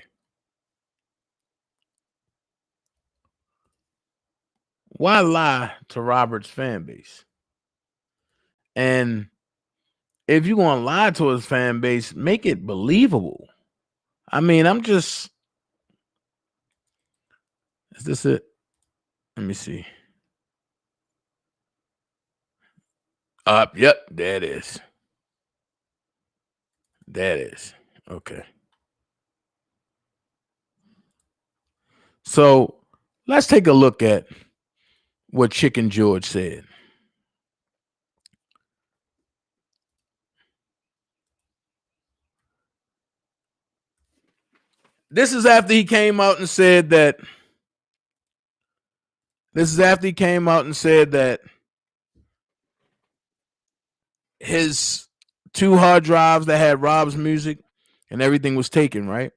Why lie to Robert's fan base? And if you're going to lie to his fan base, make it believable. I mean, is this it? Let me see. Yep, there it is. That is. Okay. So let's take a look at what Chicken George said. This is after he came out and said that This is after he came out and said that his 2 hard drives that had Rob's music and everything was taken, right?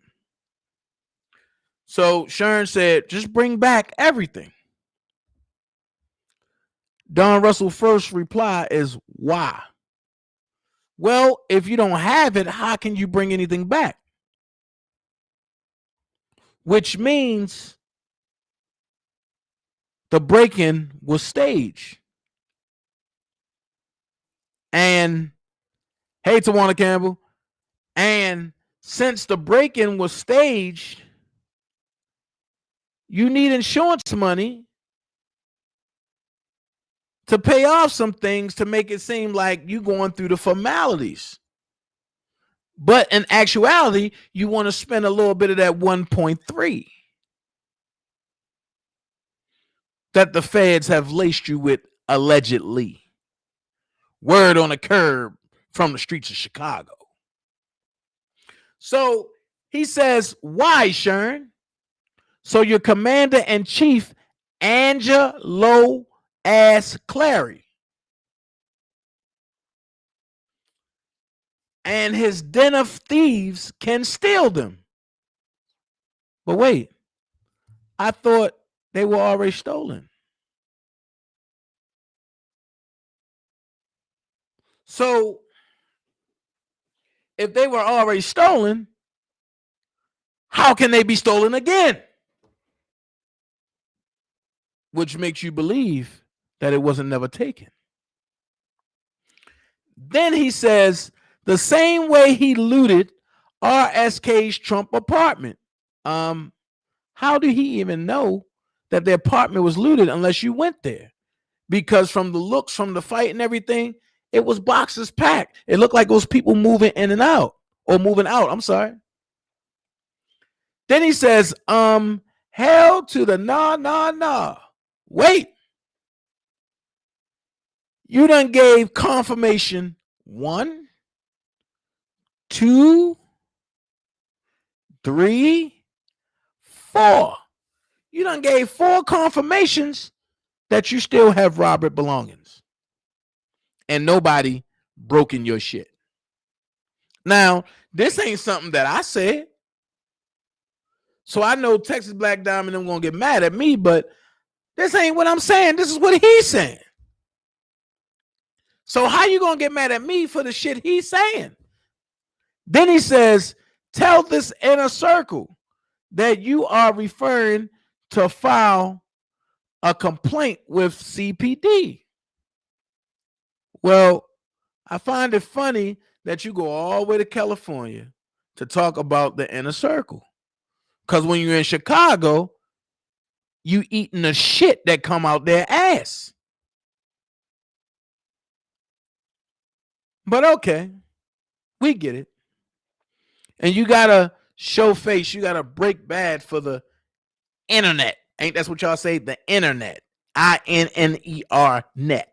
So Shern said, just bring back everything. Don Russell's first reply is, why? Well, if you don't have it, how can you bring anything back? Which means the break-in was staged. And hey, Tawana Campbell. And since the break-in was staged, you need insurance money to pay off some things to make it seem like you going through the formalities. But in actuality, you want to spend a little bit of that 1.3 that the feds have laced you with, allegedly. Word on the curb from the streets of Chicago. So he says, why, Shern? So your commander-in-chief, Angelo ass Clary, and his den of thieves can steal them. But wait, I thought they were already stolen. So if they were already stolen, how can they be stolen again? Which makes you believe that it wasn't never taken. Then he says, the same way he looted RSK's Trump apartment. How did he even know that the apartment was looted unless you went there? Because from the looks, from the fight and everything, it was boxes packed. It looked like it was people moving in and out, or moving out. I'm sorry. Then he says, hell to the nah. Wait. You done gave confirmation 1, 2, 3, 4. You done gave 4 confirmations that you still have Robert belongings. And nobody broken your shit. Now, this ain't something that I said. So I know Texas Black Diamond them gonna get mad at me, but this ain't what I'm saying. This is what he's saying. So how you gonna get mad at me for the shit he's saying? Then he says, tell this inner circle that you are referring to file a complaint with CPD. Well, I find it funny that you go all the way to California to talk about the inner circle. Because when you're in Chicago, you eating the shit that come out their ass. But okay, we get it. And you gotta show face. You gotta break bad for the internet. Ain't that's what y'all say? The internet. INNER net.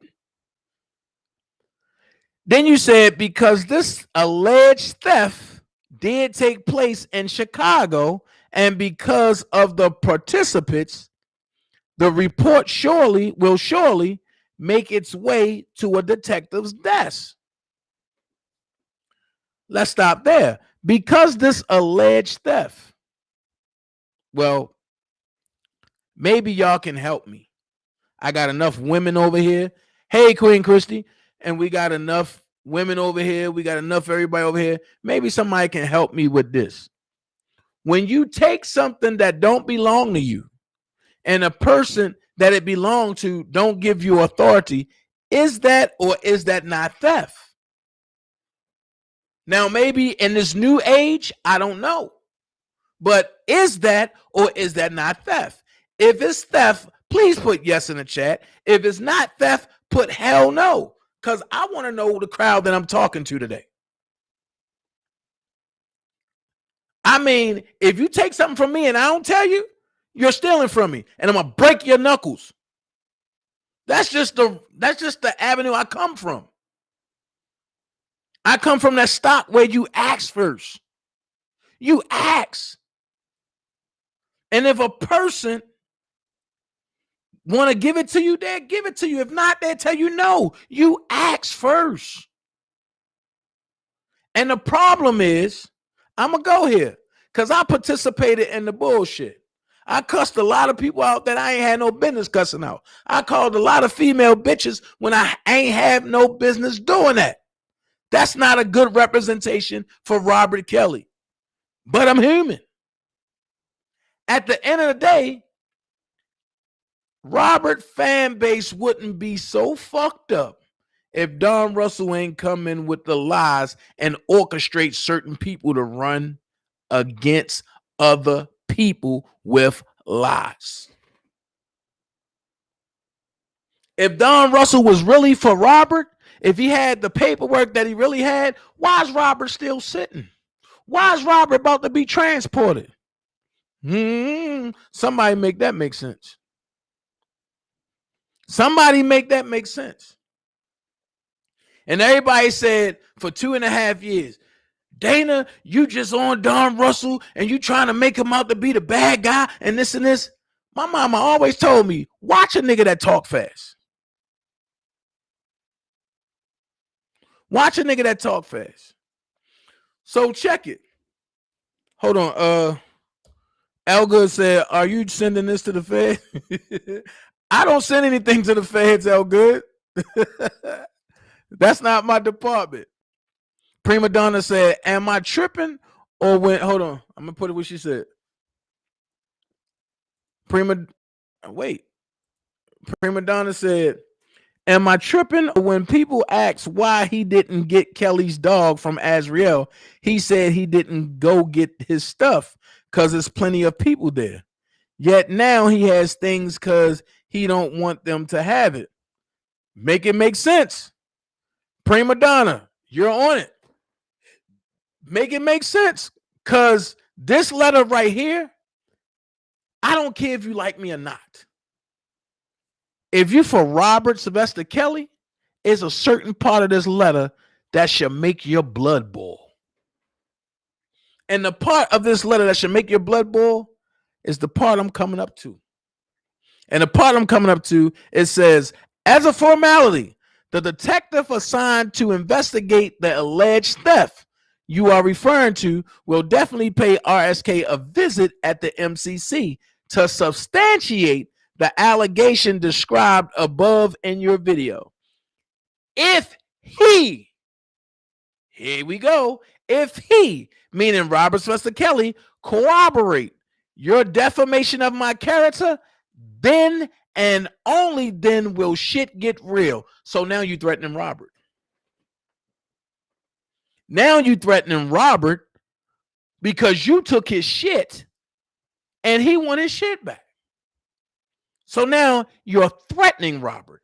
Then you said because this alleged theft did take place in Chicago, and because of the participants, the report will surely make its way to a detective's desk. Let's stop there. Because this alleged theft, well, maybe y'all can help me. I got enough women over here. Hey, Queen Christy. And we got enough women over here. We got enough everybody over here. Maybe somebody can help me with this. When you take something that don't belong to you and a person that it belonged to don't give you authority, is that or is that not theft? Now, maybe in this new age, I don't know. But is that or is that not theft? If it's theft, please put yes in the chat. If it's not theft, put hell no. Because I want to know the crowd that I'm talking to today. I mean, if you take something from me and I don't tell you, you're stealing from me. And I'm going to break your knuckles. That's just the avenue I come from. I come from that stock where you ask first. You ask. And if a person Want to give it to you, they'll give it to you. If not, they'll tell you no. You ask first. And the problem is, I'm going to go here because I participated in the bullshit. I cussed a lot of people out that I ain't had no business cussing out. I called a lot of female bitches when I ain't have no business doing that. That's not a good representation for Robert Kelly. But I'm human. At the end of the day, Robert fan base wouldn't be so fucked up if Don Russell ain't come in with the lies and orchestrate certain people to run against other people with lies. If Don Russell was really for Robert, if he had the paperwork that he really had, why is Robert still sitting? Why is Robert about to be transported? Somebody make that make sense. Somebody make that make sense. And everybody said for 2.5 years, Dana, you just on Don Russell and you trying to make him out to be the bad guy and this and this. My mama always told me, watch a nigga that talk fast. Watch a nigga that talk fast. So check it. Hold on. Elgood said, are you sending this to the Fed? I don't send anything to the feds, Elgood. That's not my department. Prima Donna said, am I tripping or when? Hold on. I'm going to put it what she said. Prima Donna said, am I tripping or when people ask why he didn't get Kelly's dog from Azriel, he said he didn't go get his stuff because there's plenty of people there. Yet now he has things because he don't want them to have it. Make it make sense. Prima Donna, you're on it. Make it make sense. Because this letter right here, I don't care if you like me or not. If you for Robert Sylvester Kelly, is a certain part of this letter that should make your blood boil. And the part of this letter that should make your blood boil is the part I'm coming up to. And the part I'm coming up to, it says, as a formality, the detective assigned to investigate the alleged theft you are referring to will definitely pay RSK a visit at the MCC to substantiate the allegation described above in your video. If he, here we go, if he, meaning Robert Sylvester Kelly, corroborate your defamation of my character, then and only then will shit get real. So now you threatening Robert. Now you threatening Robert because you took his shit and he want his shit back. So now you're threatening Robert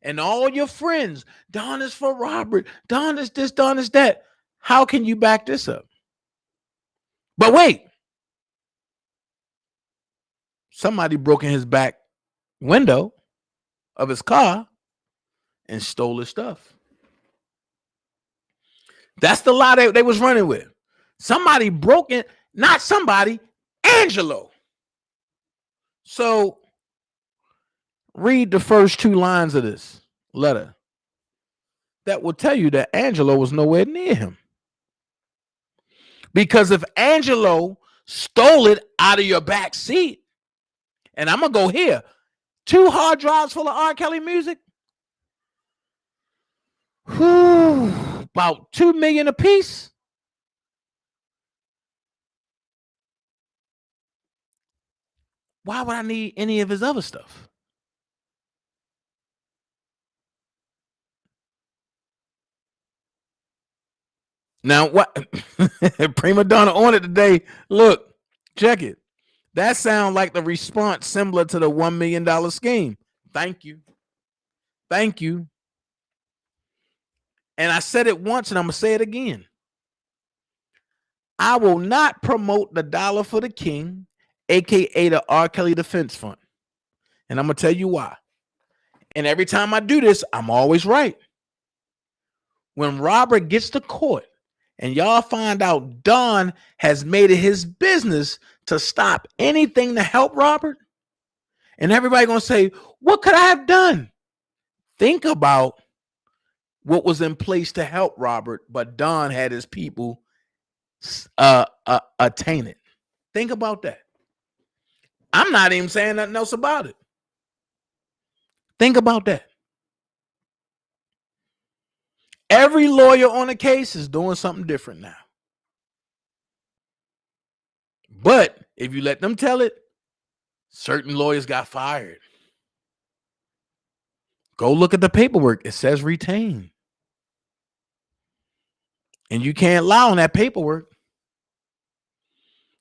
and all your friends. Don is for Robert. Don is this, Don is that. How can you back this up? But wait. Somebody broke in his back window of his car and stole his stuff. That's the lie they was running with. Somebody broke in, not somebody, Angelo. So read the first 2 lines of this letter. That will tell you that Angelo was nowhere near him. Because if Angelo stole it out of your back seat, and I'm going to go here, 2 hard drives full of R. Kelly music, about $2 million a piece. Why would I need any of his other stuff? Now, what? Prima Donna on it today. Look, check it. That sounds like the response similar to the $1 million scheme. Thank you. Thank you. And I said it once and I'm going to say it again. I will not promote the Dollar for the King, aka the R. Kelly Defense Fund. And I'm going to tell you why. And every time I do this, I'm always right. When Robert gets to court and y'all find out Don has made it his business to stop anything to help Robert, And everybody gonna say, what could I have done? Think about what was in place to help Robert, but Don had his people attain it. Think about that. I'm not even saying nothing else about it. Think about that. Every lawyer on a case is doing something different now. But if you let them tell it, certain lawyers got fired. Go look at the paperwork. It says retain. And you can't lie on that paperwork.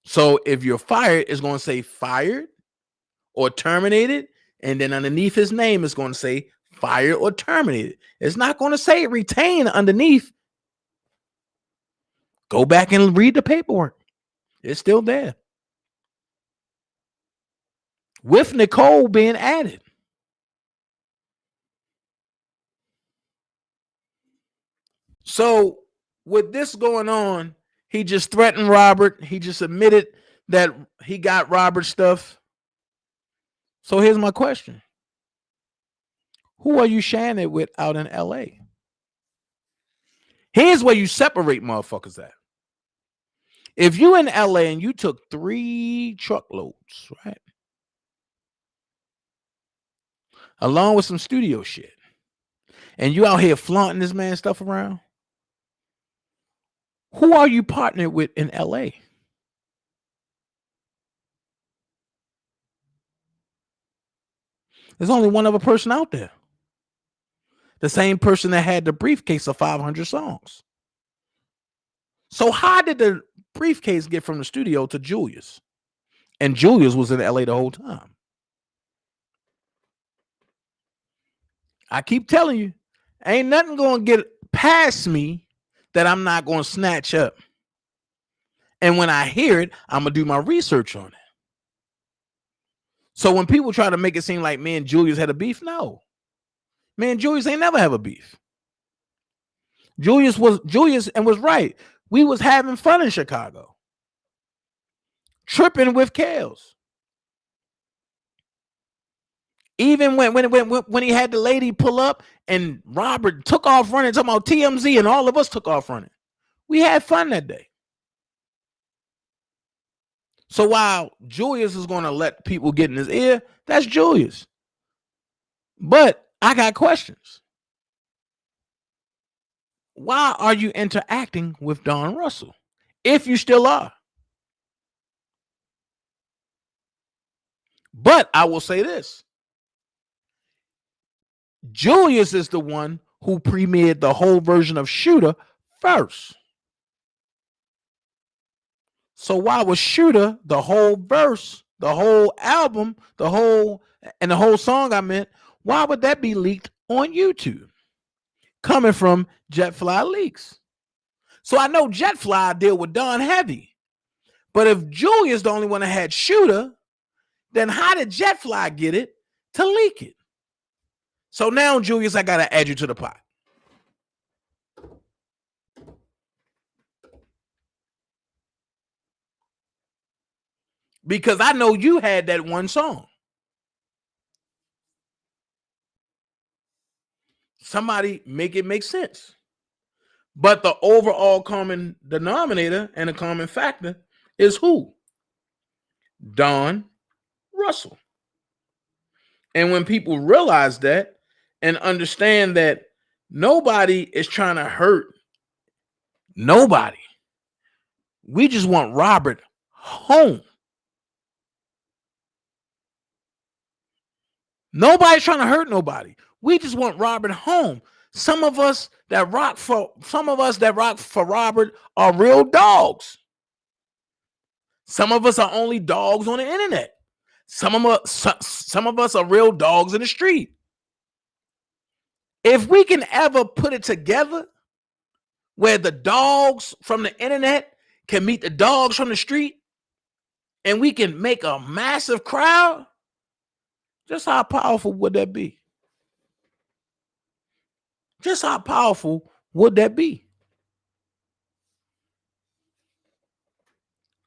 So if you're fired, it's going to say fired or terminated. And then underneath his name, it's going to say fired or terminated. It's not going to say retain underneath. Go back and read the paperwork. It's still there. With Nicole being added. So with this going on, he just threatened Robert. He just admitted that he got Robert's stuff. So here's my question. Who are you sharing it with out in LA? Here's where you separate motherfuckers at. If you in LA and you took 3 truckloads, right? Along with some studio shit. And you out here flaunting this man's stuff around. Who are you partnered with in LA? There's only one other person out there. The same person that had the briefcase of 500 songs. So how did the briefcase get from the studio to Julius? And Julius was in LA the whole time. I keep telling you, ain't nothing going to get past me that I'm not going to snatch up. And when I hear it, I'm going to do my research on it. So when people try to make it seem like me and Julius had a beef, no. Me and Julius ain't never have a beef. Julius was right. We was having fun in Chicago. Tripping with Kales. Even when he had the lady pull up and Robert took off running, talking about TMZ, and all of us took off running. We had fun that day. So while Julius is going to let people get in his ear, that's Julius. But I got questions. Why are you interacting with Don Russell? If you still are. But I will say this. Julius is the one who premiered the whole version of Shooter first. So why was Shooter, the whole verse, the whole album, the whole song I meant, why would that be leaked on YouTube? Coming from Jetfly Leaks. So I know Jetfly deal with Don heavy. But if Julius the only one that had Shooter, then how did Jetfly get it to leak it? So now, Julius, I got to add you to the pot. Because I know you had that one song. Somebody make it make sense. But the overall common denominator and a common factor is who? Don Russell. And when people realize that and understand that nobody is trying to hurt nobody, we just want Robert home. Nobody's trying to hurt nobody. We just want Robert home. Some of us that rock for Robert are real dogs. Some of us are only dogs on the internet. Some of us are real dogs in the street. If we can ever put it together where the dogs from the internet can meet the dogs from the street and we can make a massive crowd, just how powerful would that be? Just how powerful would that be?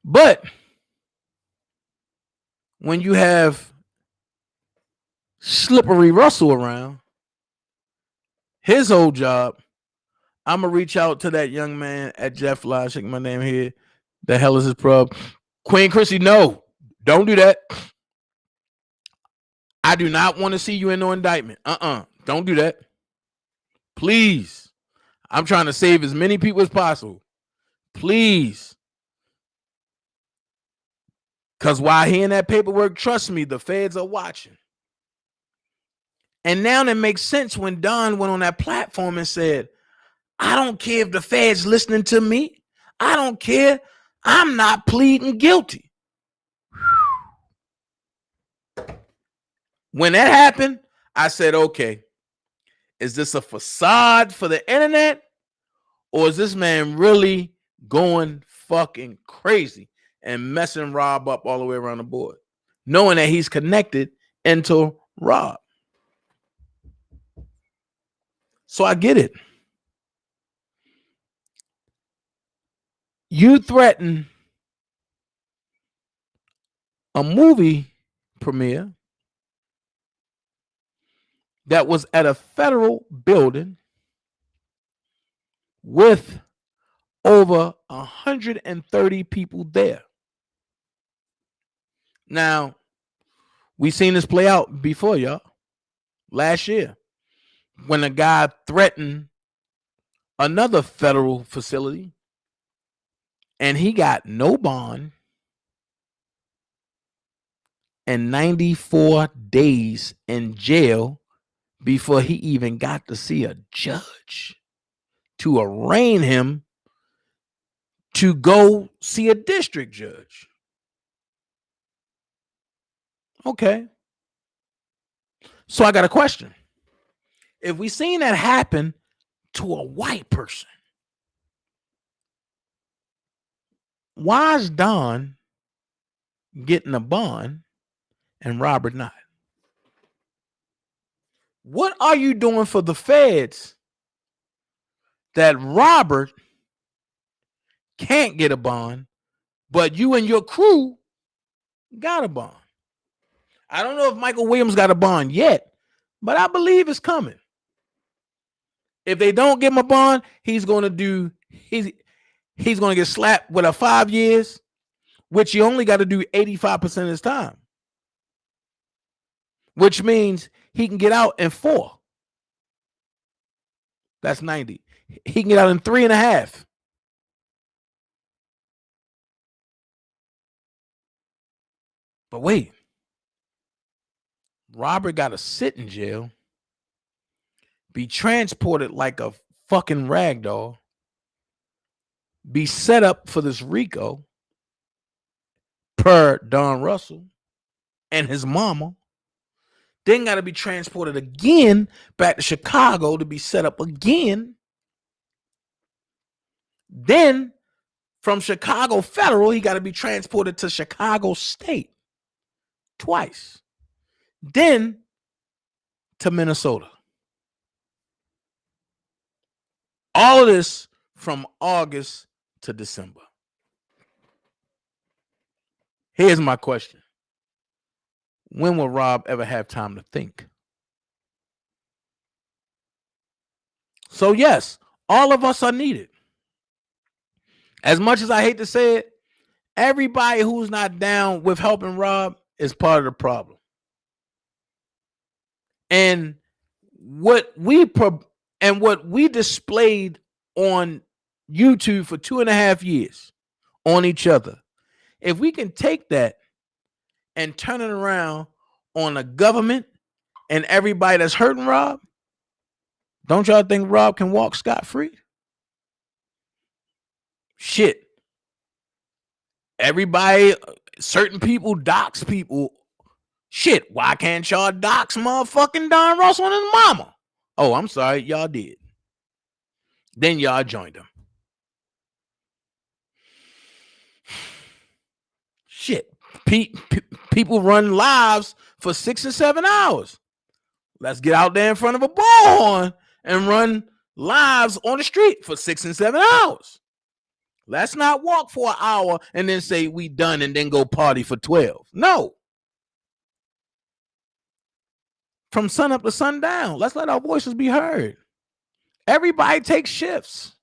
But when you have Slippery Russell around. His whole job, I'm going to reach out to that young man at Jeff Fly, shaking my name here. The hell is his pub? Queen Chrissy, no, don't do that. I do not want to see you in no indictment. Don't do that. Please. I'm trying to save as many people as possible. Please. Because while he in that paperwork, trust me, the feds are watching. And now that makes sense when Don went on that platform and said, I don't care if the feds listening to me. I don't care. I'm not pleading guilty. When that happened, I said, okay, is this a facade for the internet? Or is this man really going fucking crazy and messing Rob up all the way around the board, knowing that he's connected into Rob? So I get it. You threaten a movie premiere that was at a federal building with over 130 people there. Now, we seen this play out before, y'all. Last year, when a guy threatened another federal facility and he got no bond and 94 days in jail before he even got to see a judge to arraign him to go see a district judge. Okay. So I got a question. If we seen that happen to a white person, why is Don getting a bond and Robert not? What are you doing for the feds that Robert can't get a bond, but you and your crew got a bond? I don't know if Michael Williams got a bond yet, but I believe it's coming. If they don't give him a bond, he's going to get slapped with a 5 years, which he only got to do 85% of his time, which means he can get out in 4. That's 90. He can get out in 3.5. But wait, Robert got to sit in jail, be transported like a fucking rag doll, be set up for this RICO per Don Russell and his mama, then got to be transported again back to Chicago to be set up again. Then from Chicago Federal, he got to be transported to Chicago State twice. Then to Minnesota. All of this from August to December. Here's my question. When will Rob ever have time to think? So yes, all of us are needed. As much as I hate to say it, everybody who's not down with helping Rob is part of the problem. And what we displayed on YouTube for 2.5 years on each other, if we can take that and turn it around on the government and everybody that's hurting Rob, don't y'all think Rob can walk scot-free? Shit. Everybody, certain people dox people. Shit, why can't y'all dox motherfucking Don Russell and his mama? Oh, I'm sorry, y'all did. Then y'all joined him. Shit, people run lives for 6 and 7 hours. Let's get out there in front of a bullhorn and run lives on the street for 6 and 7 hours. Let's not walk for an hour and then say we done and then go party for 12. No. from sun up to sundown. Let's let our voices be heard. Everybody takes shifts.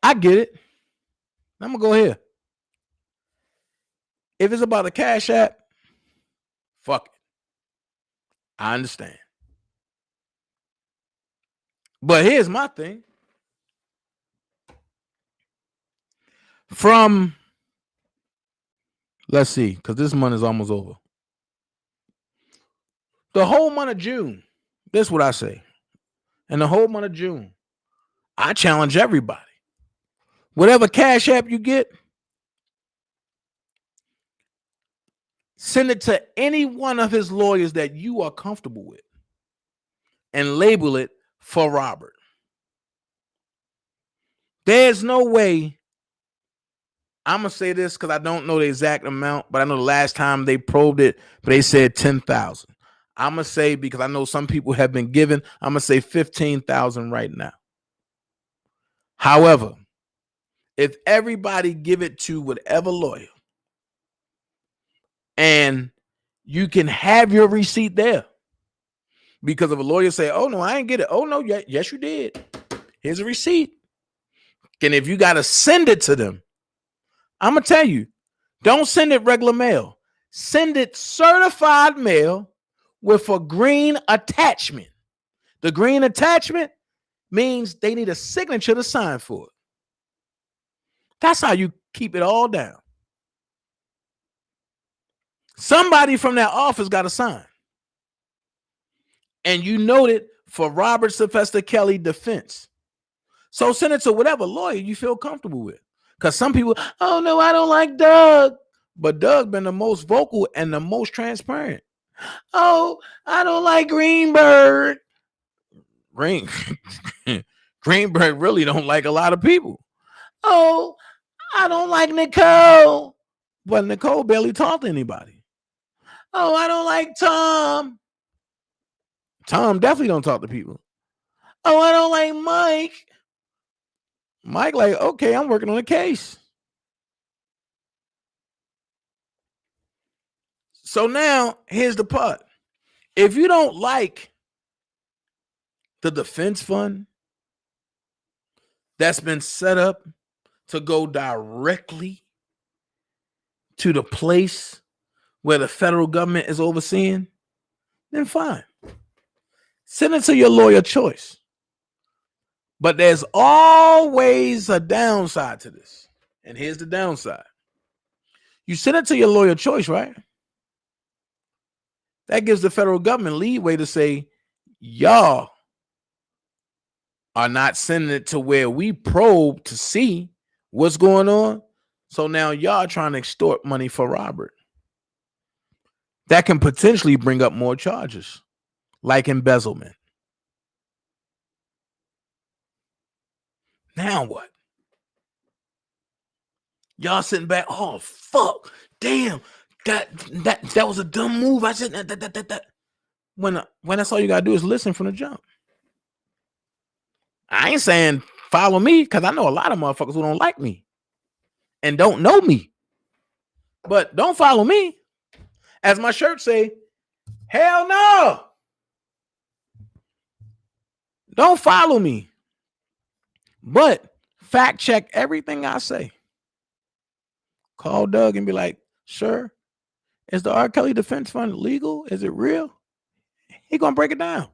I get it. I'm gonna go here. If it's about a Cash App, fuck it. I understand. But here's my thing. From, let's see, because this month is almost over. The whole month of June, this is what I say. And the whole month of June, I challenge everybody. Whatever Cash App you get, send it to any one of his lawyers that you are comfortable with and label it for Robert. There's no way. I'm going to say this because I don't know the exact amount, but I know the last time they probed it, but they said 10,000. I'm going to say, because I know some people have been given, I'm going to say 15,000 right now. However, if everybody give it to whatever lawyer, and you can have your receipt there, because if a lawyer say, oh no, I ain't get it. Oh no, yes you did. Here's a receipt. And if you got to send it to them, I'm going to tell you, don't send it regular mail. Send it certified mail with a green attachment. The green attachment means they need a signature to sign for it. That's how you keep it all down. Somebody from that office got to sign. And you noted for Robert Sylvester Kelly defense. So send it to whatever lawyer you feel comfortable with. Because some people, oh no, I don't like Doug. But Doug been the most vocal and the most transparent. Oh, I don't like Greenberg. Greenberg really don't like a lot of people. Oh, I don't like Nicole. But Nicole barely talked to anybody. Oh, I don't like Tom. Tom definitely don't talk to people. Oh, I don't like Mike. Mike like, okay, I'm working on a case. So now, here's the part. If you don't like the defense fund that's been set up to go directly to the place where the federal government is overseeing, then fine. Send it to your lawyer choice. But there's always a downside to this. And here's the downside. You send it to your lawyer choice, right? That gives the federal government leeway to say, y'all are not sending it to where we probe to see what's going on. So now y'all trying to extort money for Robert. That can potentially bring up more charges, like embezzlement. Now what? Y'all sitting back, oh fuck, damn, that was a dumb move. I said that. When that's all you gotta do is listen from the jump. I ain't saying follow me, because I know a lot of motherfuckers who don't like me and don't know me. But don't follow me. As my shirt say, hell no. Don't follow me. But fact check everything I say. Call Doug and be like, sir, is the R. Kelly Defense Fund legal? Is it real? He gonna break it down.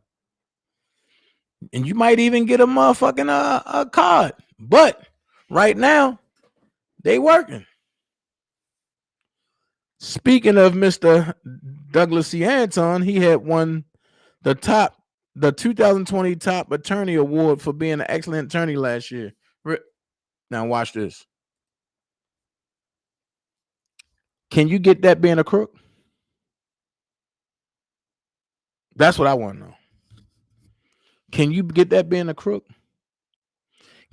And you might even get a motherfucking a card. But right now, they working. Speaking of Mr. Douglas C. Anton, he had won the 2020 Top Attorney Award for being an excellent attorney last year. Now watch this. Can you get that being a crook? That's what I want to know. Can you get that being a crook?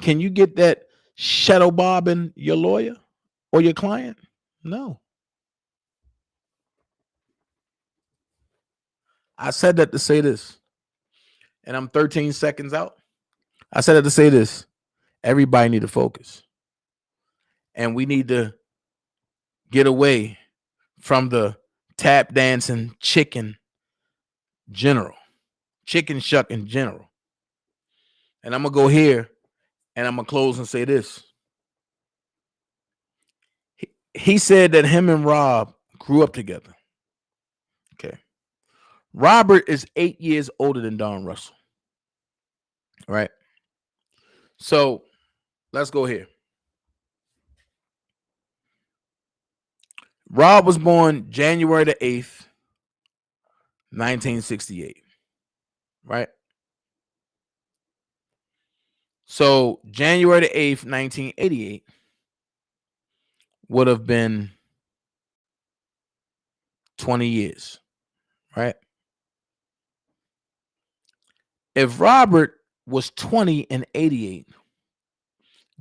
Can you get that shadow bobbing your lawyer or your client? No. I said that to say this, and I'm 13 seconds out. I said that to say this. Everybody need to focus, and we need to get away from the tap dancing chicken shuck in general. And I'm going to go here and I'm going to close and say this. He said that him and Rob grew up together. Okay. Robert is 8 years older than Don Russell. Right. So let's go here. Rob was born January the 8th, 1968. Right. So January the 8th, 1988 would have been 20 years. Right. If Robert was 20 in 88,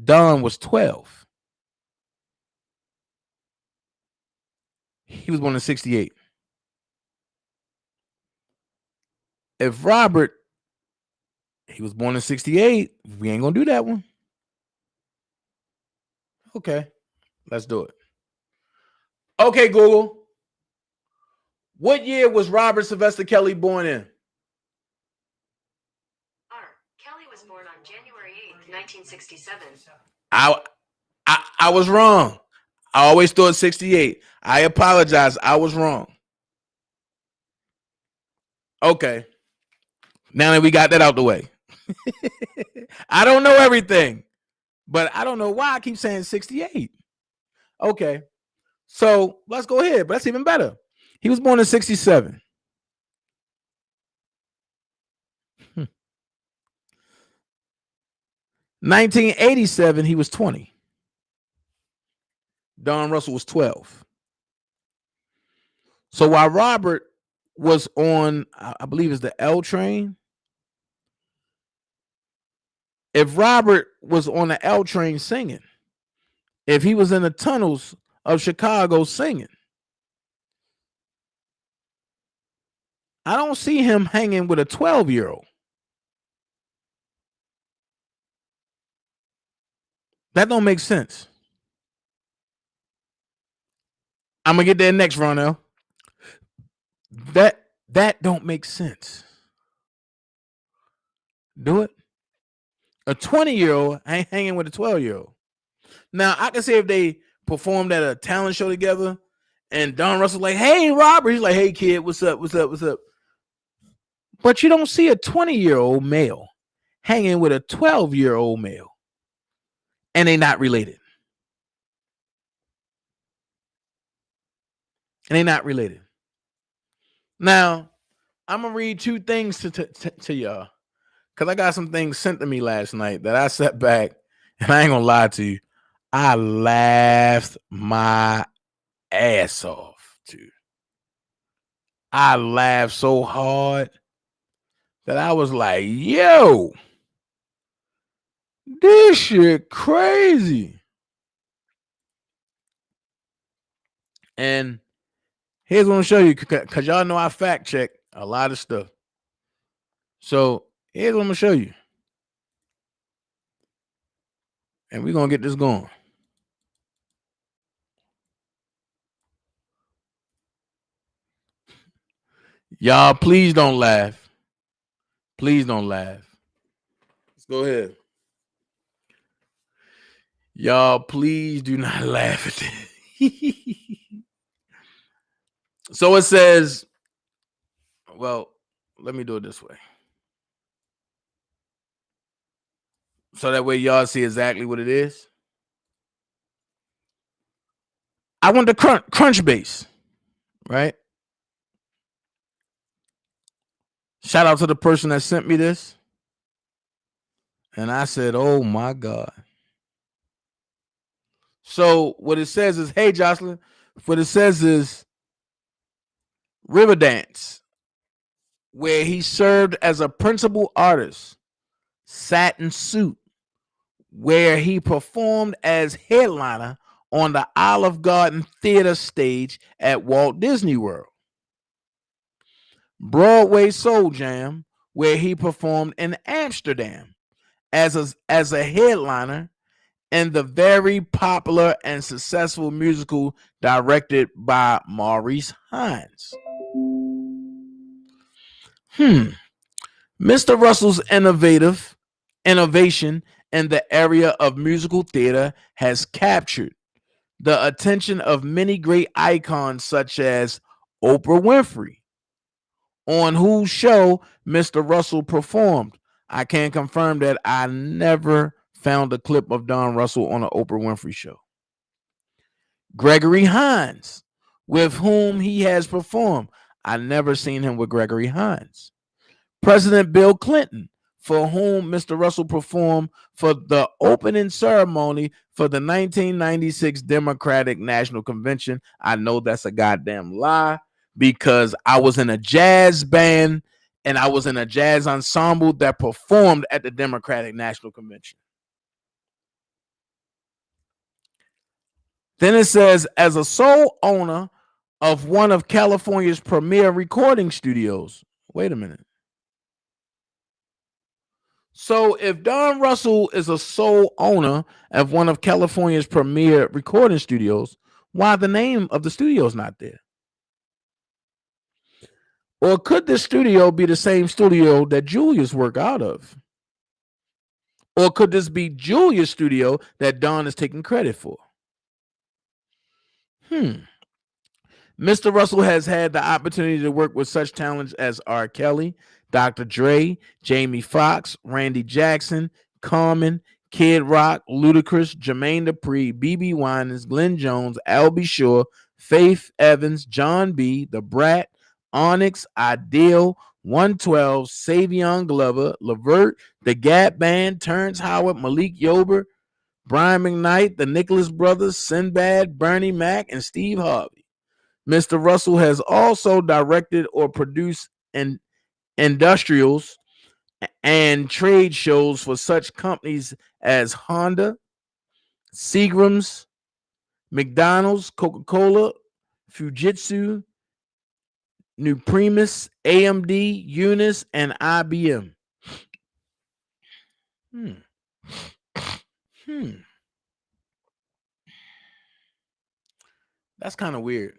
Don was 12. He was born in 68. If Robert, he was born in 68, we ain't gonna do that one. Okay, let's do it. Okay, Google. What year was Robert Sylvester Kelly born in? Kelly was born on January 8th, 1967. I was wrong. I always thought 68. I apologize. I was wrong. Okay. Now that we got that out the way. I don't know everything, but I don't know why I keep saying 68. Okay. So let's go ahead. But that's even better. He was born in 67. 1987, he was 20. Don Russell was 12. So while Robert was on, I believe it's the L train. If Robert was on the L train singing, if he was in the tunnels of Chicago singing, I don't see him hanging with a 12-year-old. That don't make sense. I'm gonna get there next, Ronell. That don't make sense. Do it. A 20-year-old hanging with a 12-year-old. Now, I can say if they performed at a talent show together and Don Russell like, hey, Robert. He's like, hey, kid, what's up? But you don't see a 20-year-old male hanging with a 12-year-old male. And they're not related. Now, I'm going to read two things to y'all. Because I got some things sent to me last night that I sat back, and I ain't going to lie to you. I laughed my ass off, too. I laughed so hard that I was like, yo, this shit crazy. And here's what I'm going to show you, because y'all know I fact check a lot of stuff. So here's what I'm going to show you. And we're going to get this going. Y'all, please don't laugh. Please don't laugh. Let's go ahead. Y'all, please do not laugh at this. So it says, well, let me do it this way. So that way y'all see exactly what it is. I went to Crunchbase, right? Shout out to the person that sent me this. And I said, oh my God. So what it says is, hey, Jocelyn, what it says is Riverdance, where he served as a principal artist, satin suit, where he performed as headliner on the Olive Garden Theater stage at Walt Disney World. Broadway Soul Jam, where he performed in Amsterdam as a headliner in the very popular and successful musical directed by Maurice Hines. Mr. Russell's innovation in the area of musical theater has captured the attention of many great icons such as Oprah Winfrey, on whose show Mr. Russell performed. I can confirm that I never found a clip of Don Russell on an Oprah Winfrey show. Gregory Hines, with whom he has performed. I never seen him with Gregory Hines. President Bill Clinton, for whom Mr. Russell performed for the opening ceremony for the 1996 Democratic National Convention. I know that's a goddamn lie because I was in a jazz band and I was in a jazz ensemble that performed at the Democratic National Convention. Then it says, as a sole owner of one of California's premier recording studios. Wait a minute. So if Don Russell is a sole owner of one of California's premier recording studios, why the name of the studio is not there? Or could this studio be the same studio that Julia's work out of? Or could this be Julia's studio that Don is taking credit for? Mr. Russell has had the opportunity to work with such talents as R. Kelly, Dr. Dre, Jamie Foxx, Randy Jackson, Common, Kid Rock, Ludacris, Jermaine Dupri, B.B. Winans, Glenn Jones, Albie Shore, Faith Evans, John B., The Brat, Onyx, Ideal, 112, Savion Glover, Levert, The Gap Band, Terrence Howard, Malik Yober, Brian McKnight, the Nicholas Brothers, Sinbad, Bernie Mac, and Steve Harvey. Mr. Russell has also directed or produced industrials and trade shows for such companies as Honda, Seagram's, McDonald's, Coca-Cola, Fujitsu, New Primus, AMD, Unis, and IBM. That's kind of weird.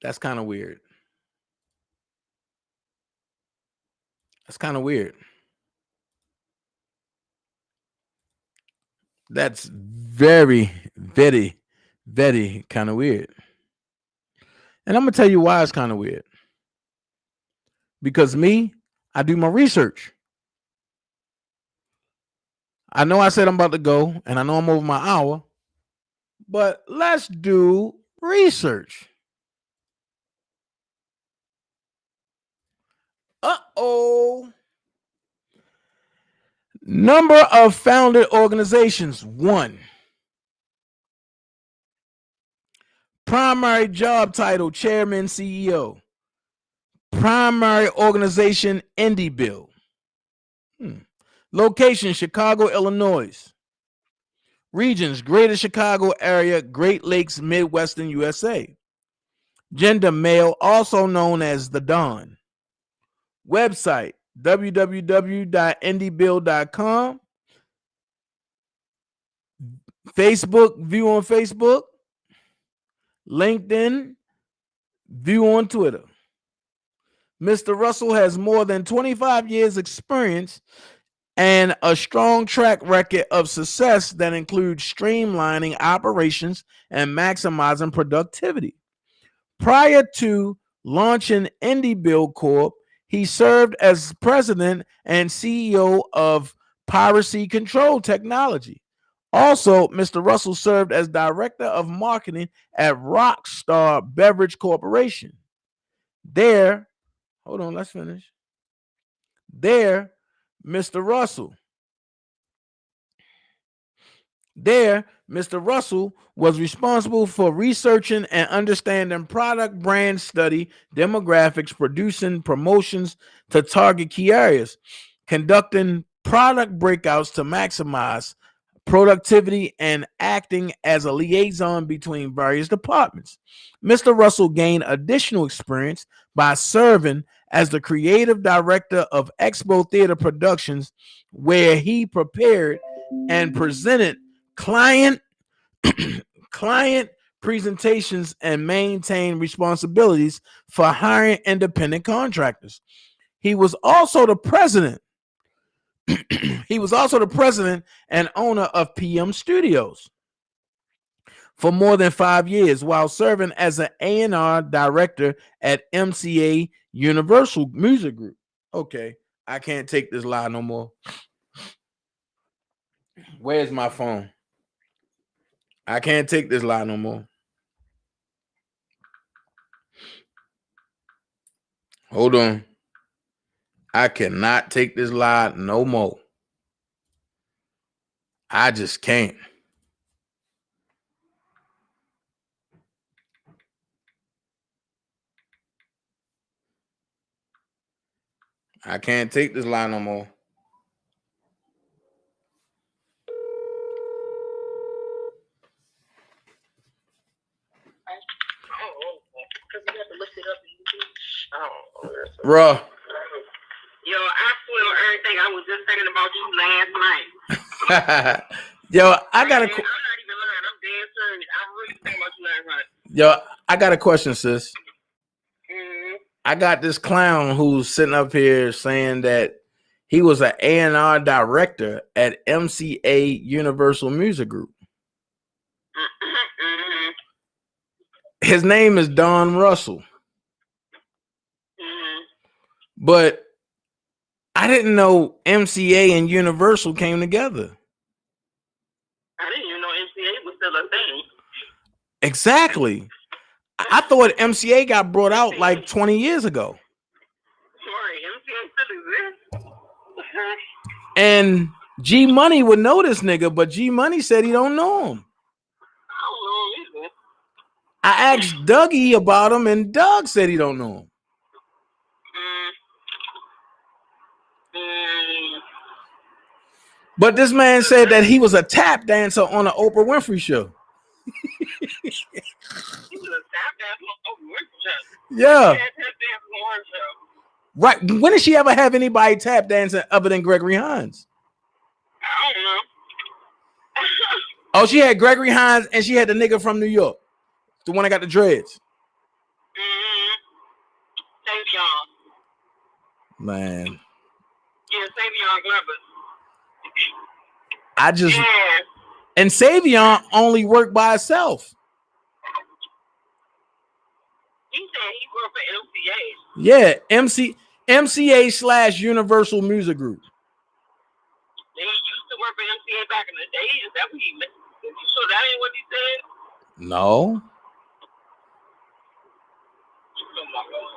That's kind of weird. That's kind of weird. That's very, very, very kind of weird. And I'm going to tell you why it's kind of weird. Because I do my research. I know I said I'm about to go, and I know I'm over my hour, but let's do research. Uh-oh. Number of founded organizations, 1. Primary job title, chairman, CEO. Primary organization, Indie Bill. Location, Chicago, Illinois. Regions, Greater Chicago area, Great Lakes, Midwestern USA. Gender, male, also known as the Don. Website, www.indiebill.com. Facebook, view on Facebook. LinkedIn, view on Twitter. Mr. Russell has more than 25 years experience and a strong track record of success that includes streamlining operations and maximizing productivity. Prior to launching Indie Bill Corp, he served as president and CEO of Piracy Control Technology. Also, Mr. Russell served as director of marketing at Rockstar Beverage Corporation. There, hold on, let's finish. There, Mr. Russell was responsible for researching and understanding product brand study, demographics, producing promotions to target key areas, conducting product breakouts to maximize productivity, and acting as a liaison between various departments. Mr. Russell gained additional experience by serving as the creative director of Expo Theater Productions, where he prepared and presented client presentations and maintained responsibilities for hiring independent contractors. He was also the president. He was also the president and owner of PM Studios for more than 5 years, while serving as an A&R director at MCA Universal Music Group. Okay, I can't take this lie no more. Where's my phone? I can't take this lie no more. Hold on. I cannot take this lie no more. I just can't. I can't take this lie no more. Bruh. Yo, I swear on everything. I was just thinking about you last night. Yo, I got a. I'm not even lying. I'm dead serious. I really think about you last night. Yo, I got a question, sis. Mm-hmm. I got this clown who's sitting up here saying that he was an A&R director at MCA Universal Music Group. Mm-hmm. His name is Don Russell. Mm-hmm. But I didn't know MCA and Universal came together. I didn't even know MCA was still a thing. Exactly. I thought MCA got brought out like 20 years ago. Sorry, MCA still exists. And G Money would know this nigga, but G Money said he don't know him. I don't know either. I asked Dougie about him, and Doug said he don't know him. But this man said that he was a tap dancer on the Oprah Winfrey show. He was a tap dancer on Oprah Winfrey show. Yeah. He had tap dancer on her show. Right. When did she ever have anybody tap dancing other than Gregory Hines? I don't know. Oh, she had Gregory Hines and she had the nigga from New York. The one that got the dreads. Savion. Man. Yeah, Savion Glover. I just... Yeah. And Savion only worked by herself. He said he worked for MCA. Yeah, MCA / Universal Music Group. He used to work for MCA back in the day. Is that what he meant? You sure that ain't what he said? No. Oh my God.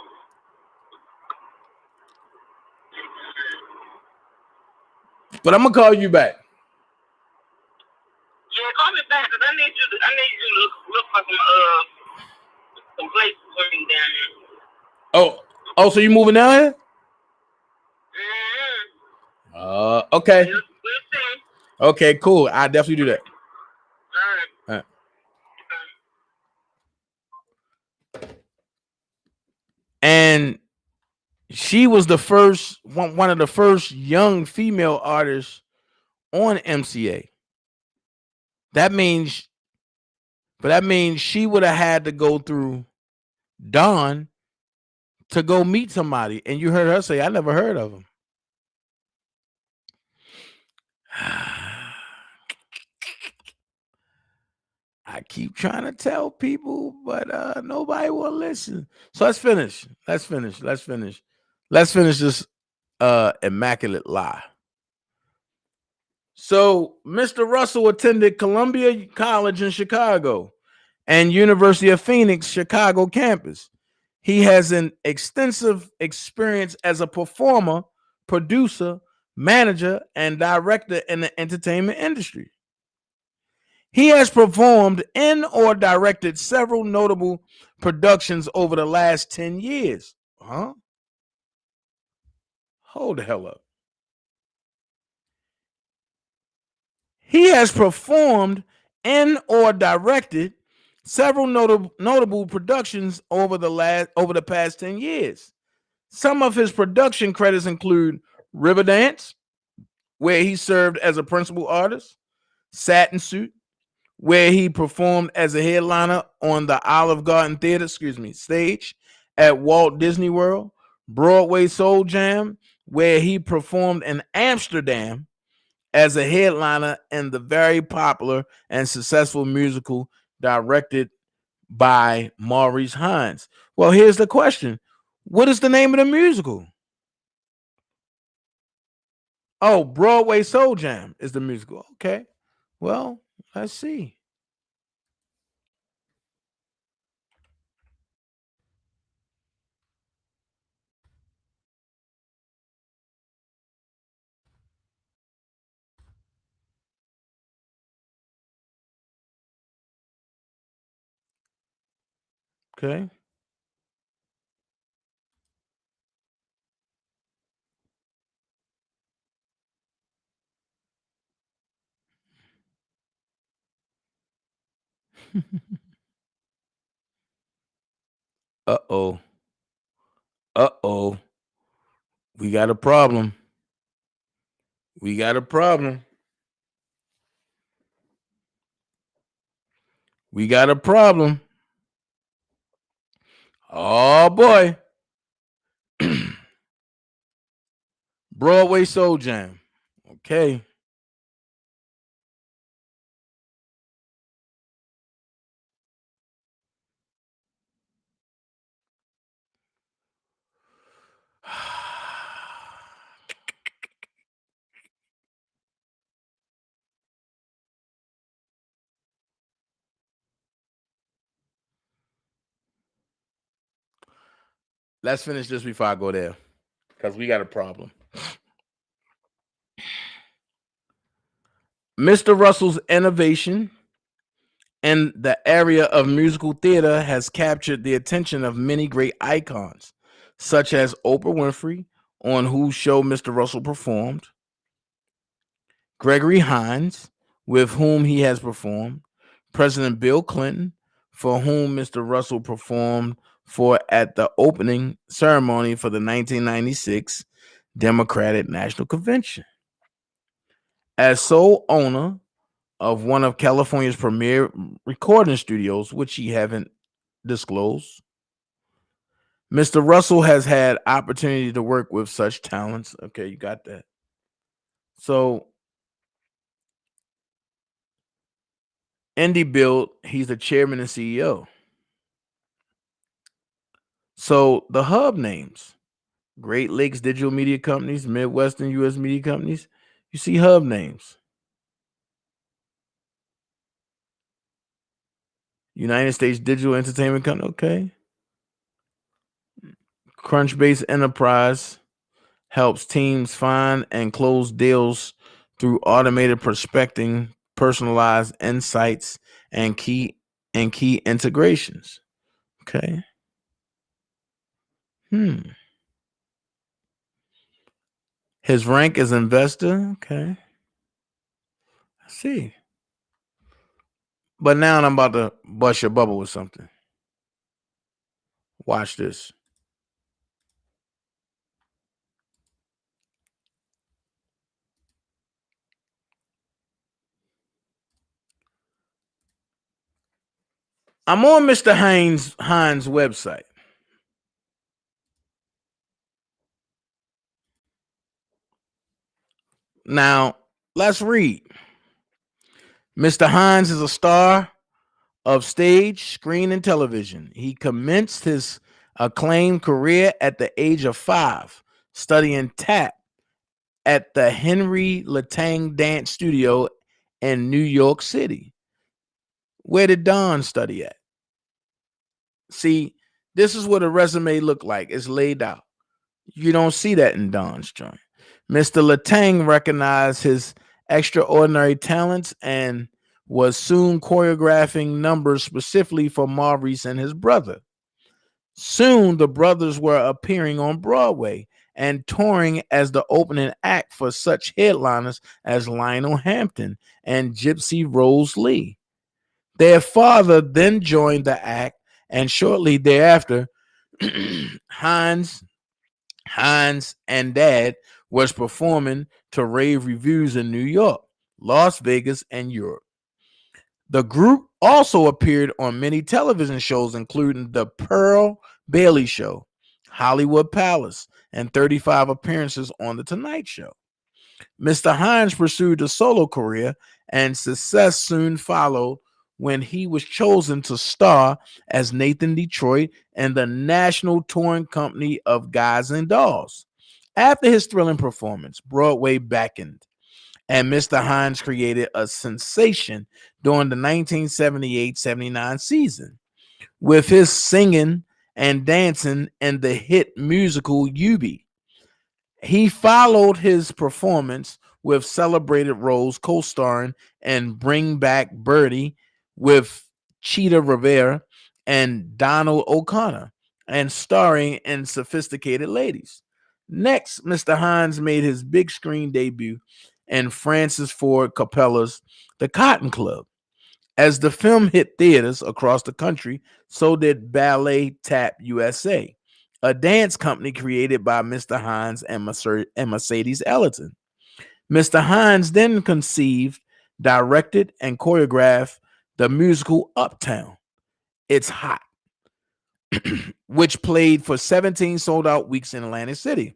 But I'm gonna call you back. Yeah, call me back because I need you to look for some places for me down here. Oh, so you moving down here? Mm-hmm. Okay. We'll see. Okay, cool. I definitely do that. All right. And she was the first one of the first young female artists on MCA. That means she would have had to go through Don to go meet somebody. And you heard her say, I never heard of him. I keep trying to tell people, but nobody will listen. So let's finish this immaculate lie. So Mr. Russell attended Columbia College in Chicago and University of Phoenix, Chicago campus. He has an extensive experience as a performer, producer, manager, and director in the entertainment industry. He has performed in or directed several notable productions over the last 10 years. Huh? Hold the hell up. He has performed in or directed several notable productions over the past 10 years. Some of his production credits include Riverdance, where he served as a principal artist, Satin Suit, where he performed as a headliner on the Olive Garden Theater, stage at Walt Disney World, Broadway Soul Jam, where he performed in Amsterdam as a headliner in the very popular and successful musical directed by Maurice Hines. Well, here's the question. What is the name of the musical? Oh, Broadway Soul Jam is the musical. Okay. Well, let's see. Okay. Uh-oh. Uh-oh. We got a problem. We got a problem. We got a problem. Oh, boy. Broadway Soul Jam. Okay. Let's finish this before I go there, because we got a problem. Mr. Russell's innovation in the area of musical theater has captured the attention of many great icons, such as Oprah Winfrey, on whose show Mr. Russell performed, Gregory Hines, with whom he has performed, President Bill Clinton, for whom Mr. Russell performed for at the opening ceremony for the 1996 Democratic National Convention. As sole owner of one of California's premier recording studios, which he haven't disclosed, Mr. Russell has had opportunity to work with such talents. Okay, you got that. So, Indie Build, he's the chairman and CEO. So, the hub names, Great Lakes Digital Media Companies, Midwestern U.S. Media Companies, you see hub names. United States Digital Entertainment Company, okay. Crunchbase Enterprise helps teams find and close deals through automated prospecting, personalized insights, and key integrations. Okay. His rank is investor. Okay. I see. But now I'm about to bust your bubble with something. Watch this. I'm on Mr. Hines' website. Now, let's read. Mr. Hines is a star of stage, screen, and television. He commenced his acclaimed career at the age of 5, studying tap at the Henry Latang Dance Studio in New York City. Where did Don study at? See, this is what a resume look like. It's laid out. You don't see that in Don's joint. Mr. Latang recognized his extraordinary talents and was soon choreographing numbers specifically for Maurice and his brother. Soon, the brothers were appearing on Broadway and touring as the opening act for such headliners as Lionel Hampton and Gypsy Rose Lee. Their father then joined the act, and shortly thereafter, Hines and Dad was performing to rave reviews in New York, Las Vegas, and Europe. The group also appeared on many television shows, including The Pearl Bailey Show, Hollywood Palace, and 35 appearances on The Tonight Show. Mr. Hines pursued a solo career, and success soon followed when he was chosen to star as Nathan Detroit in the national touring company of Guys and Dolls. After his thrilling performance, Broadway beckoned, and Mr. Hines created a sensation during the 1978-79 season with his singing and dancing in the hit musical Eubie. He followed his performance with celebrated roles co-starring in Bring Back Birdie with Cheetah Rivera and Donald O'Connor, and starring in Sophisticated Ladies. Next, Mr. Hines made his big screen debut in Francis Ford Coppola's The Cotton Club. As the film hit theaters across the country, so did Ballet Tap USA, a dance company created by Mr. Hines and Mercedes Ellerton. Mr. Hines then conceived, directed, and choreographed the musical Uptown, It's Hot, which played for 17 sold-out weeks in Atlantic City.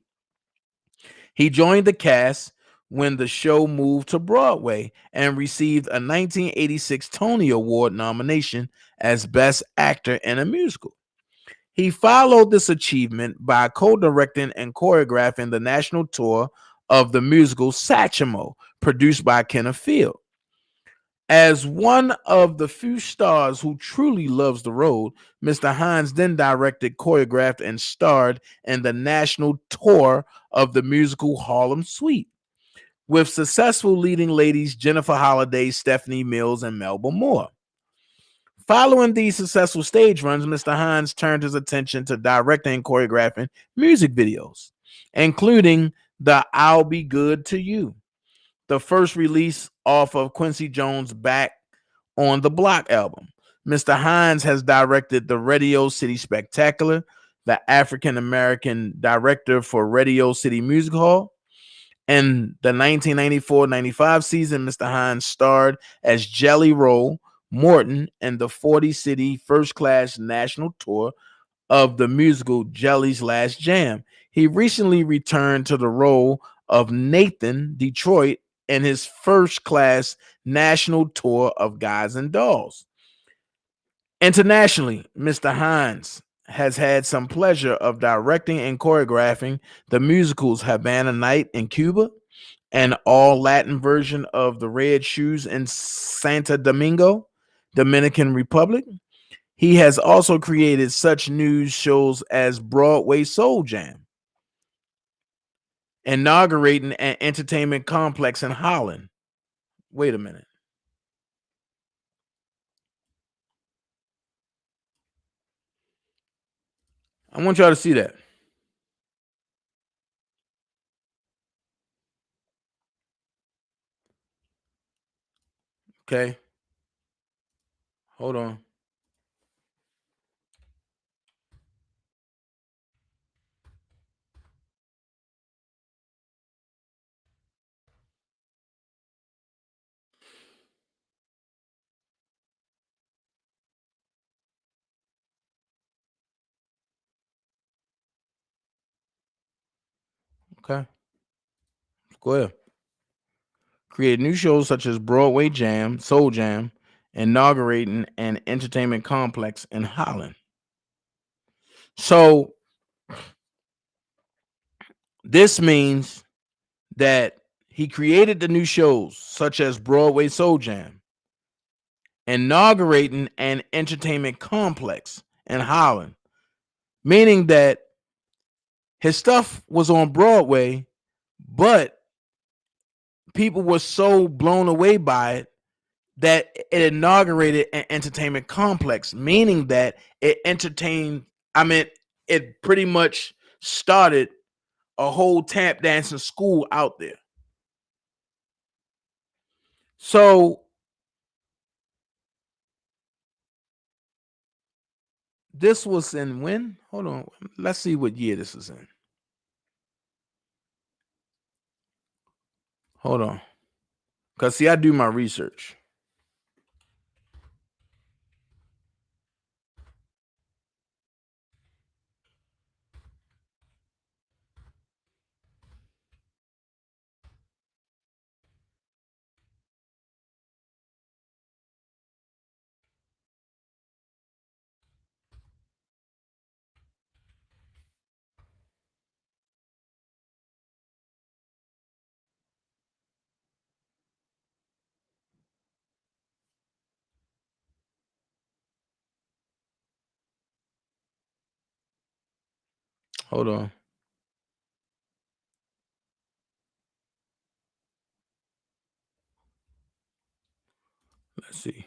He joined the cast when the show moved to Broadway and received a 1986 Tony Award nomination as Best Actor in a Musical. He followed this achievement by co-directing and choreographing the national tour of the musical Satchmo, produced by Kenneth Field. As one of the few stars who truly loves the road, Mr. Hines then directed, choreographed, and starred in the national tour of the musical Harlem Suite, with successful leading ladies Jennifer Holliday, Stephanie Mills, and Melba Moore. Following these successful stage runs, Mr. Hines turned his attention to directing and choreographing music videos, including the I'll Be Good to You, the first release off of Quincy Jones' Back on the Block album. Mr. Hines has directed the Radio City Spectacular, the African American director for Radio City Music Hall. In the 1994-95 season, Mr. Hines starred as Jelly Roll Morton in the 40-city first-class national tour of the musical Jelly's Last Jam. He recently returned to the role of Nathan Detroit in his first-class national tour of Guys and Dolls. Internationally, Mr. Hines has had some pleasure of directing and choreographing the musicals Havana Night in Cuba, an all-Latin version of The Red Shoes in Santo Domingo, Dominican Republic. He has also created such news shows as Broadway Soul Jam, inaugurating an entertainment complex in Holland. Wait a minute. I want y'all to see that. Okay. Hold on. Okay. Go ahead. Create new shows such as Broadway Jam, Soul Jam, inaugurating an entertainment complex in Holland. So this means that he created the new shows such as Broadway Soul Jam, inaugurating an entertainment complex in Holland, meaning that his stuff was on Broadway, but people were so blown away by it that it inaugurated an entertainment complex, meaning that it entertained, it pretty much started a whole tap dancing school out there. So this was in when? Hold on. Let's see what year this is in. Hold on. Because, see, I do my research. Hold on. Let's see.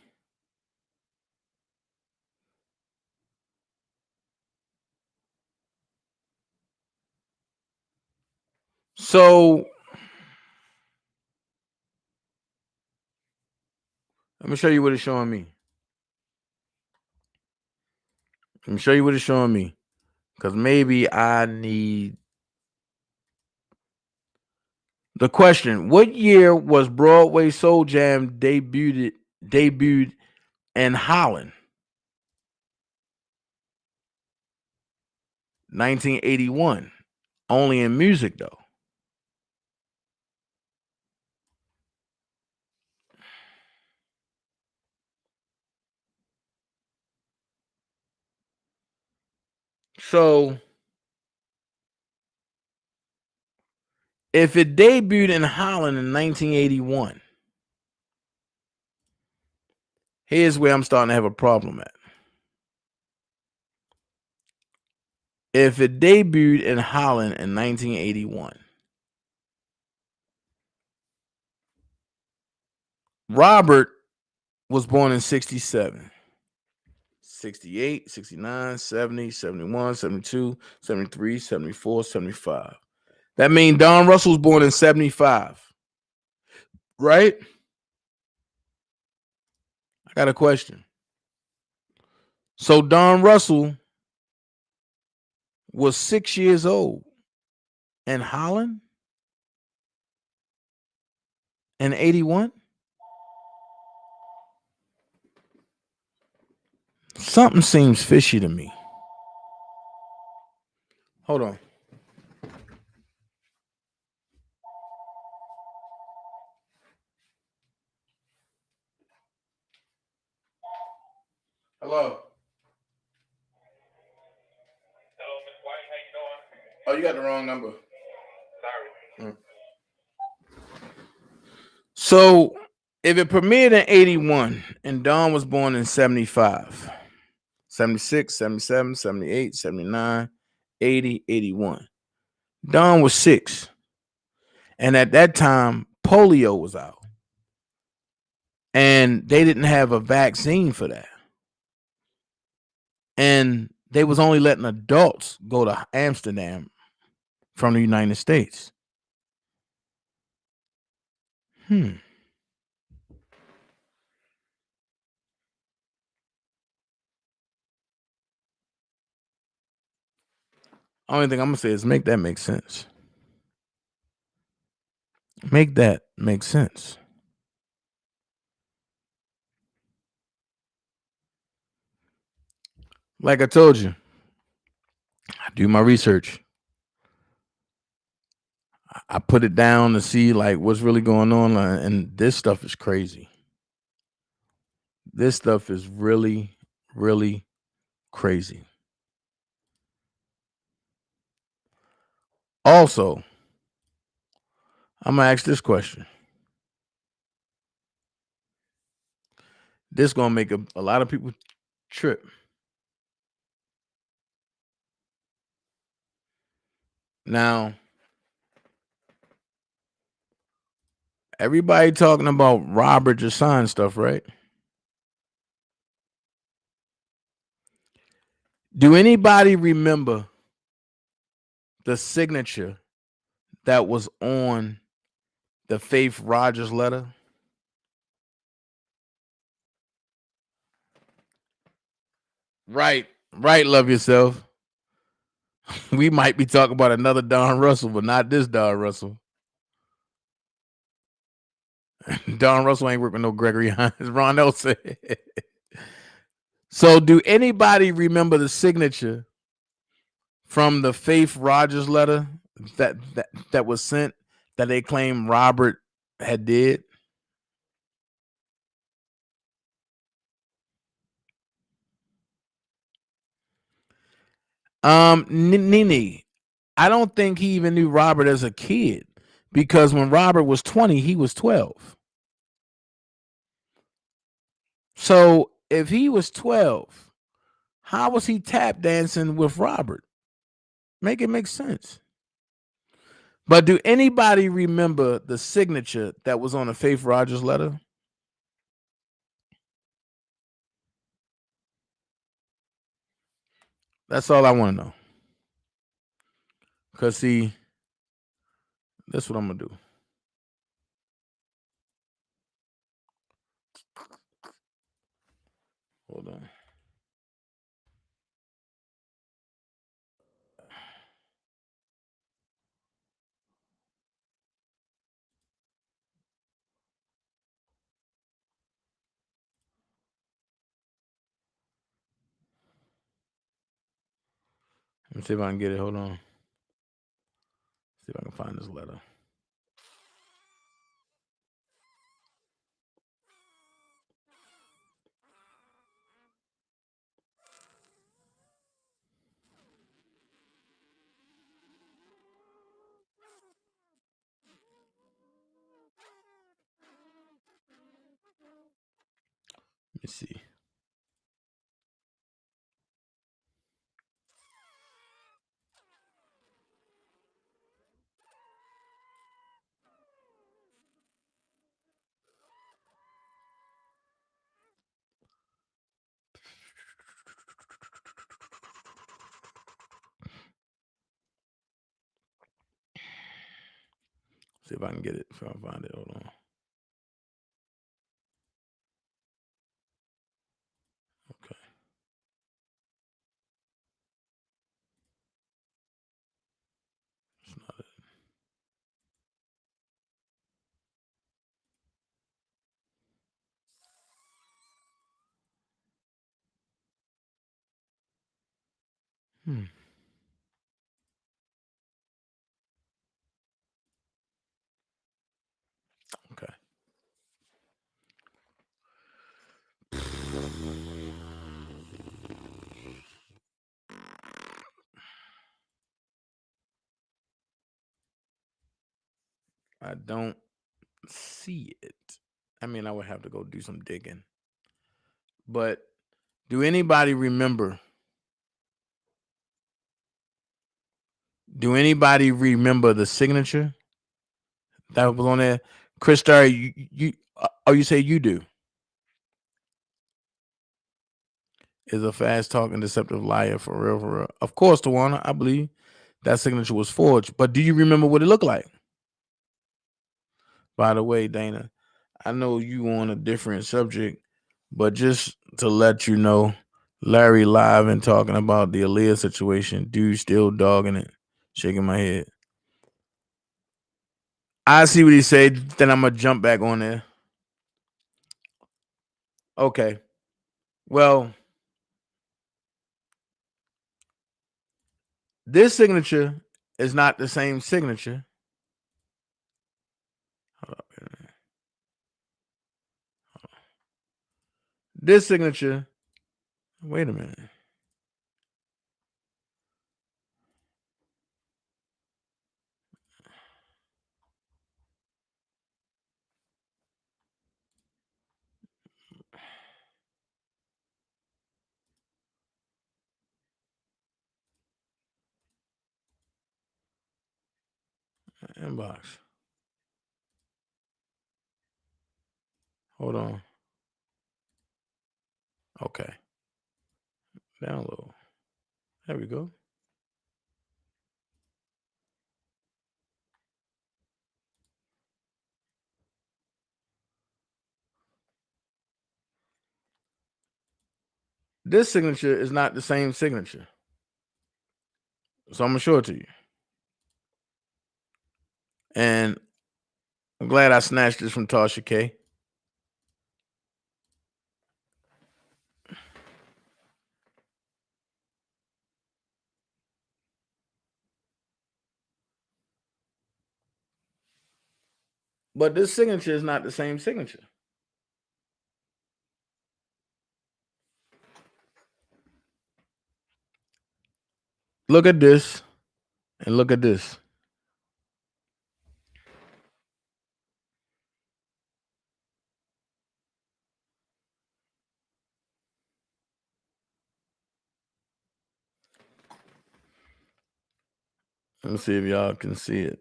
So let me show you what it's showing me. Let me show you what it's showing me. Because maybe I need the question. What year was Broadway Soul Jam debuted in Holland? 1981. Only in music, though. So if it debuted in Holland in 1981, here's where I'm starting to have a problem at. If it debuted in Holland in 1981, Robert was born in 67, 68, 69, 70, 71, 72, 73, 74, 75. That means Don Russell was born in 75, right? I got a question. So Don Russell was 6 years old in Holland in 81? Something seems fishy to me. Hold on. Hello. Hello, Miss White. How you doing? Oh, you got the wrong number. Sorry. So if it premiered in 81 and Don was born in 75, 76, 77, 78, 79, 80, 81. Don was 6. And at that time, polio was out. And they didn't have a vaccine for that. And they was only letting adults go to Amsterdam from the United States. Only thing I'm gonna say is make that make sense. Make that make sense. Like I told you, I do my research. I put it down to see like what's really going on, and this stuff is crazy. This stuff is really, really crazy. Also, I'm gonna ask this question. This gonna make a lot of people trip. Now, everybody talking about Robert Jasson stuff, right? Do anybody remember the signature that was on the Faith Rogers letter? Right, love yourself. We might be talking about another Don Russell, but not this Don Russell. Don Russell ain't working no Gregory Hines. Ron Nelson. So, do anybody remember the signature from the Faith Rogers letter that was sent that they claim Robert had did? Nene, I don't think he even knew Robert as a kid, because when Robert was 20, he was 12. So if he was 12, how was he tap dancing with Robert? Make it make sense. But do anybody remember the signature that was on the Faith Rogers letter? That's all I want to know. Because, see, that's what I'm going to do. Hold on. Let me see if I can get it. Hold on. See if I can find this letter. Let me see. See if I can get it. If I can find it. Hold on. Okay. It's not it. Okay. I don't see it. I mean, I would have to go do some digging. But do anybody remember? Do anybody remember the signature that was on there? Chris Starr, you you say you do. Is a fast talking, deceptive liar, for real, for real. Of course, Tawana, I believe that signature was forged. But do you remember what it looked like? By the way, Dana, I know you on a different subject, but just to let you know, Larry live and talking about the Aaliyah situation. Dude still dogging it, shaking my head. I see what he said, then I'm gonna jump back on there. Okay. Well, this signature is not the same signature. Hold up. This signature, wait a minute. Inbox. Hold on. Okay. Download. There we go. This signature is not the same signature. So I'm gonna show it to you. And I'm glad I snatched this from Tasha K. But this signature is not the same signature. Look at this and look at this. Let me see if y'all can see it.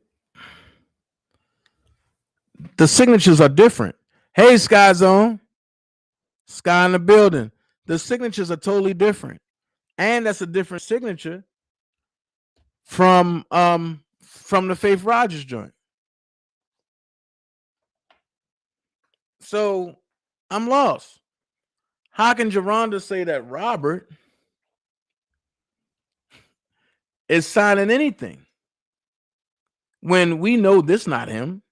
The signatures are different. Hey, Sky Zone. Sky in the building. The signatures are totally different. And that's a different signature from the Faith Rogers joint. So I'm lost. How can Geronda say that Robert is signing anything when we know this not him?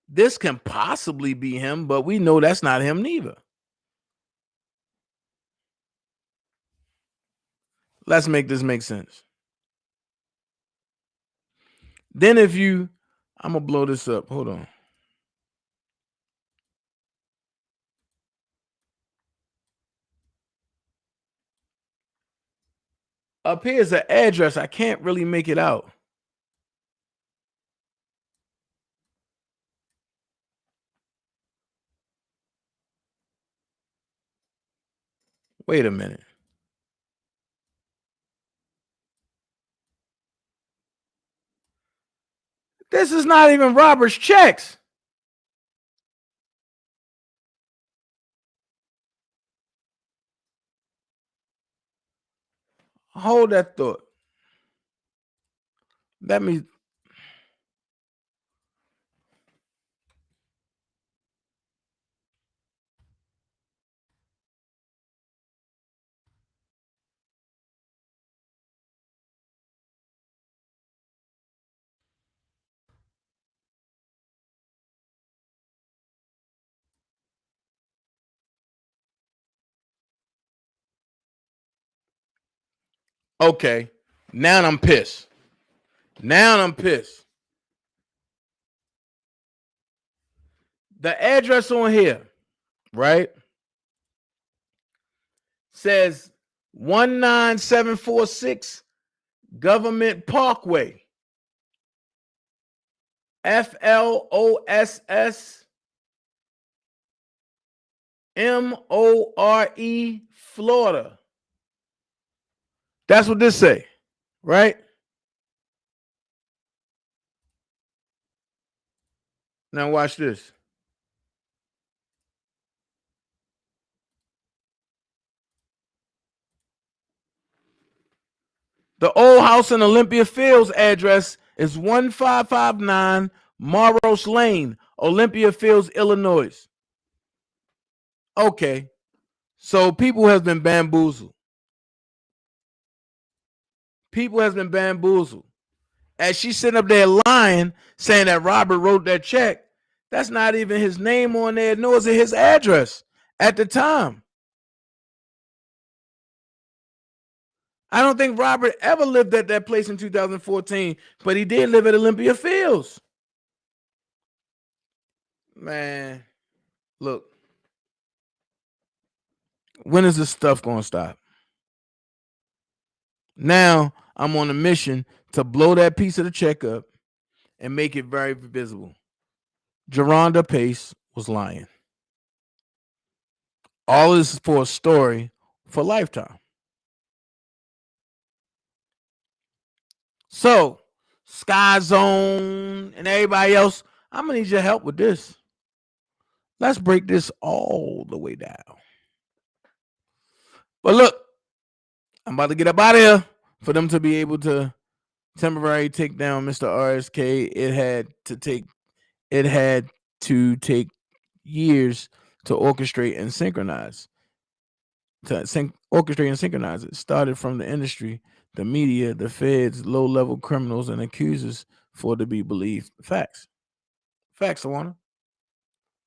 This can possibly be him, but we know that's not him neither. Let's make this make sense. Then if you, I'm going to blow this up. Hold on. Up here is an address. I can't really make it out. Wait a minute. This is not even Robert's checks. Hold that thought. Let me. Okay. Now I'm pissed. The address on here, right, says 19746 Government Parkway, FLOSS MORE, Florida. That's what this say, right? Now watch this. The old house in Olympia Fields address is 1559 Morros Lane, Olympia Fields, Illinois. Okay. So people has been bamboozled. As she's sitting up there lying, saying that Robert wrote that check, that's not even his name on there, nor is it his address at the time. I don't think Robert ever lived at that place in 2014, but he did live at Olympia Fields. Man, look. When is this stuff going to stop? Now I'm on a mission to blow that piece of the check up and make it very visible. Geronda Pace was lying. All this is for a story for Lifetime. So, Sky Zone and everybody else, I'm going to need your help with this. Let's break this all the way down. But look, I'm about to get up out of here for them to be able to temporarily take down Mr. RSK. It had to take years to orchestrate and synchronize. orchestrate and synchronize it. Started from the industry, the media, the feds, low-level criminals, and accusers for it to be believed. Facts. Facts, Awana.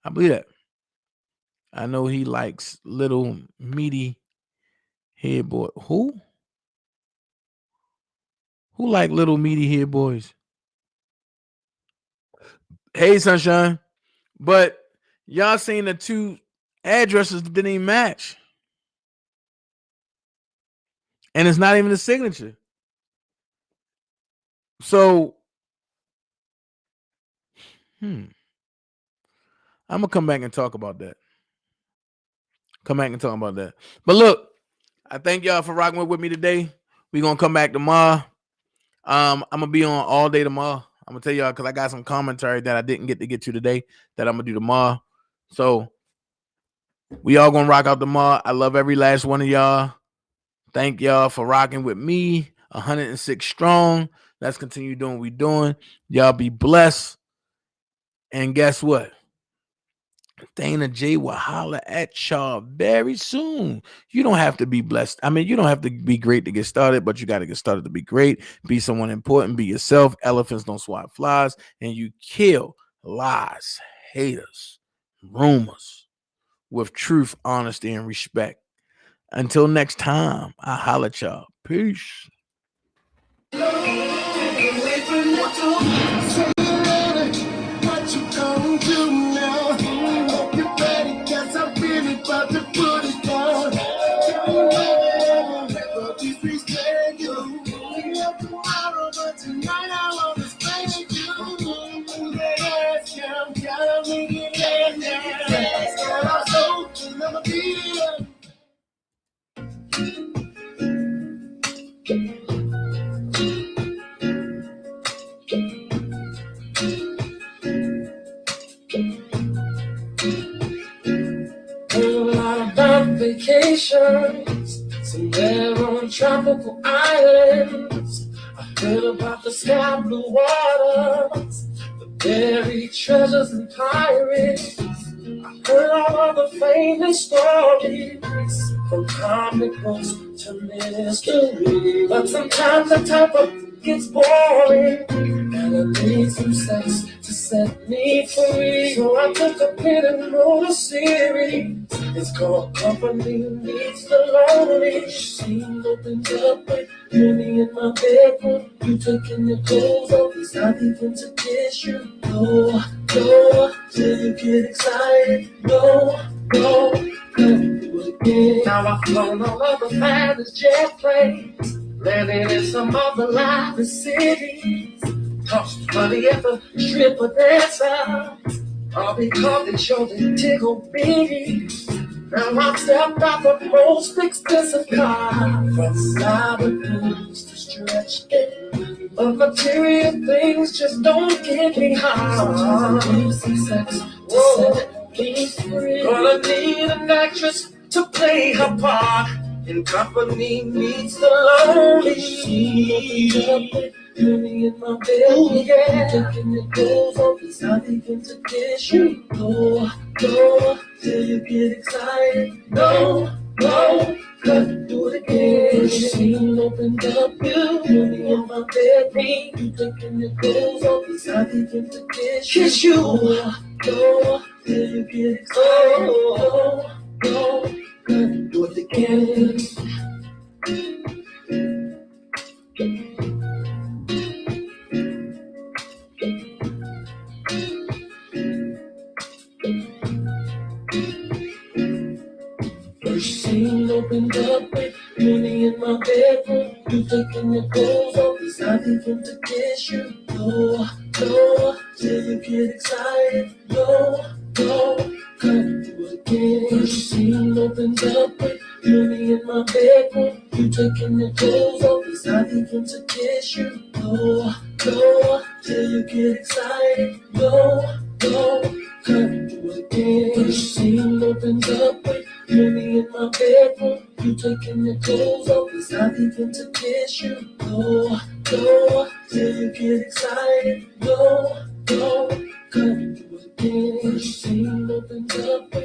I believe that. I know he likes little meaty head boy. Who? Who like little meaty head boys? Hey, Sunshine. But y'all seen the two addresses didn't even match. And it's not even a signature. So, I'm going to come back and talk about that. But look, I thank y'all for rocking with me today. We're going to come back tomorrow. I'm going to be on all day tomorrow. I'm going to tell y'all because I got some commentary that I didn't get to today that I'm going to do tomorrow. So, we all going to rock out tomorrow. I love every last one of y'all. Thank y'all for rocking with me. 106 strong. Let's continue doing what we're doing. Y'all be blessed. And guess what? DanaJay will holler at y'all very soon. You don't have to be blessed. I mean, you don't have to be great to get started, but you got to get started to be great. Be someone important. Be yourself. Elephants don't swat flies. And you kill lies, haters, rumors with truth, honesty, and respect. Until next time, I holler at y'all. Peace. What you gonna do now? Hope you're ready, 'cause I'm really about to put it down. Never disrespect you. Tomorrow, but tonight I wanna spend you. Yes, I'm gonna make it end now. And I'm so and I'ma be up. Heard a lot about vacations, somewhere on tropical islands. I heard about the sky blue waters, the buried treasures and pirates. I heard all of the famous stories, from comic books to mystery. But sometimes the type of gets boring, and I need some sex to set me free. So I took a pen and wrote a series. It's called Company Meets the Lonely. Scene opens up with me in my bedroom. You taking your clothes off as I begin to kiss you. No, no, till you get excited. No, no, come do it again. Now I've flown all of the finest jet planes, landing in some of the livest cities. Cost money at the stripper dancer, all because they show they tickle bitty. Now I've stepped out the most expensive car, from Lamborghinis to stretch it. But material things just don't get me high. Sometimes I need some sex to set me free. Gonna need an actress to play her part in Company Meets the Lonely. Me in my bed, yeah. Taking your clothes off as I begin to kiss you. No, no, till you get excited. No, no, gotta do it again. The scene opened up, you me in my bed, me. You taking your clothes off as I begin to kiss you. No, no, till you get excited. No, no, gotta do it again. First scene opened up with me in my bedroom. You taking your clothes off as I begin to kiss you. No, no, till you get excited. No, no, gotta do it again. First scene opened up with me in my bedroom. You taking your clothes off as I begin to kiss you. No, no, till you get excited. No, no, gotta do it again. First scene opened up with me in my bedroom. You taking your clothes off as I begin to kiss you. No, no, till you get excited. No, no, gotta do it again. First scene opens up.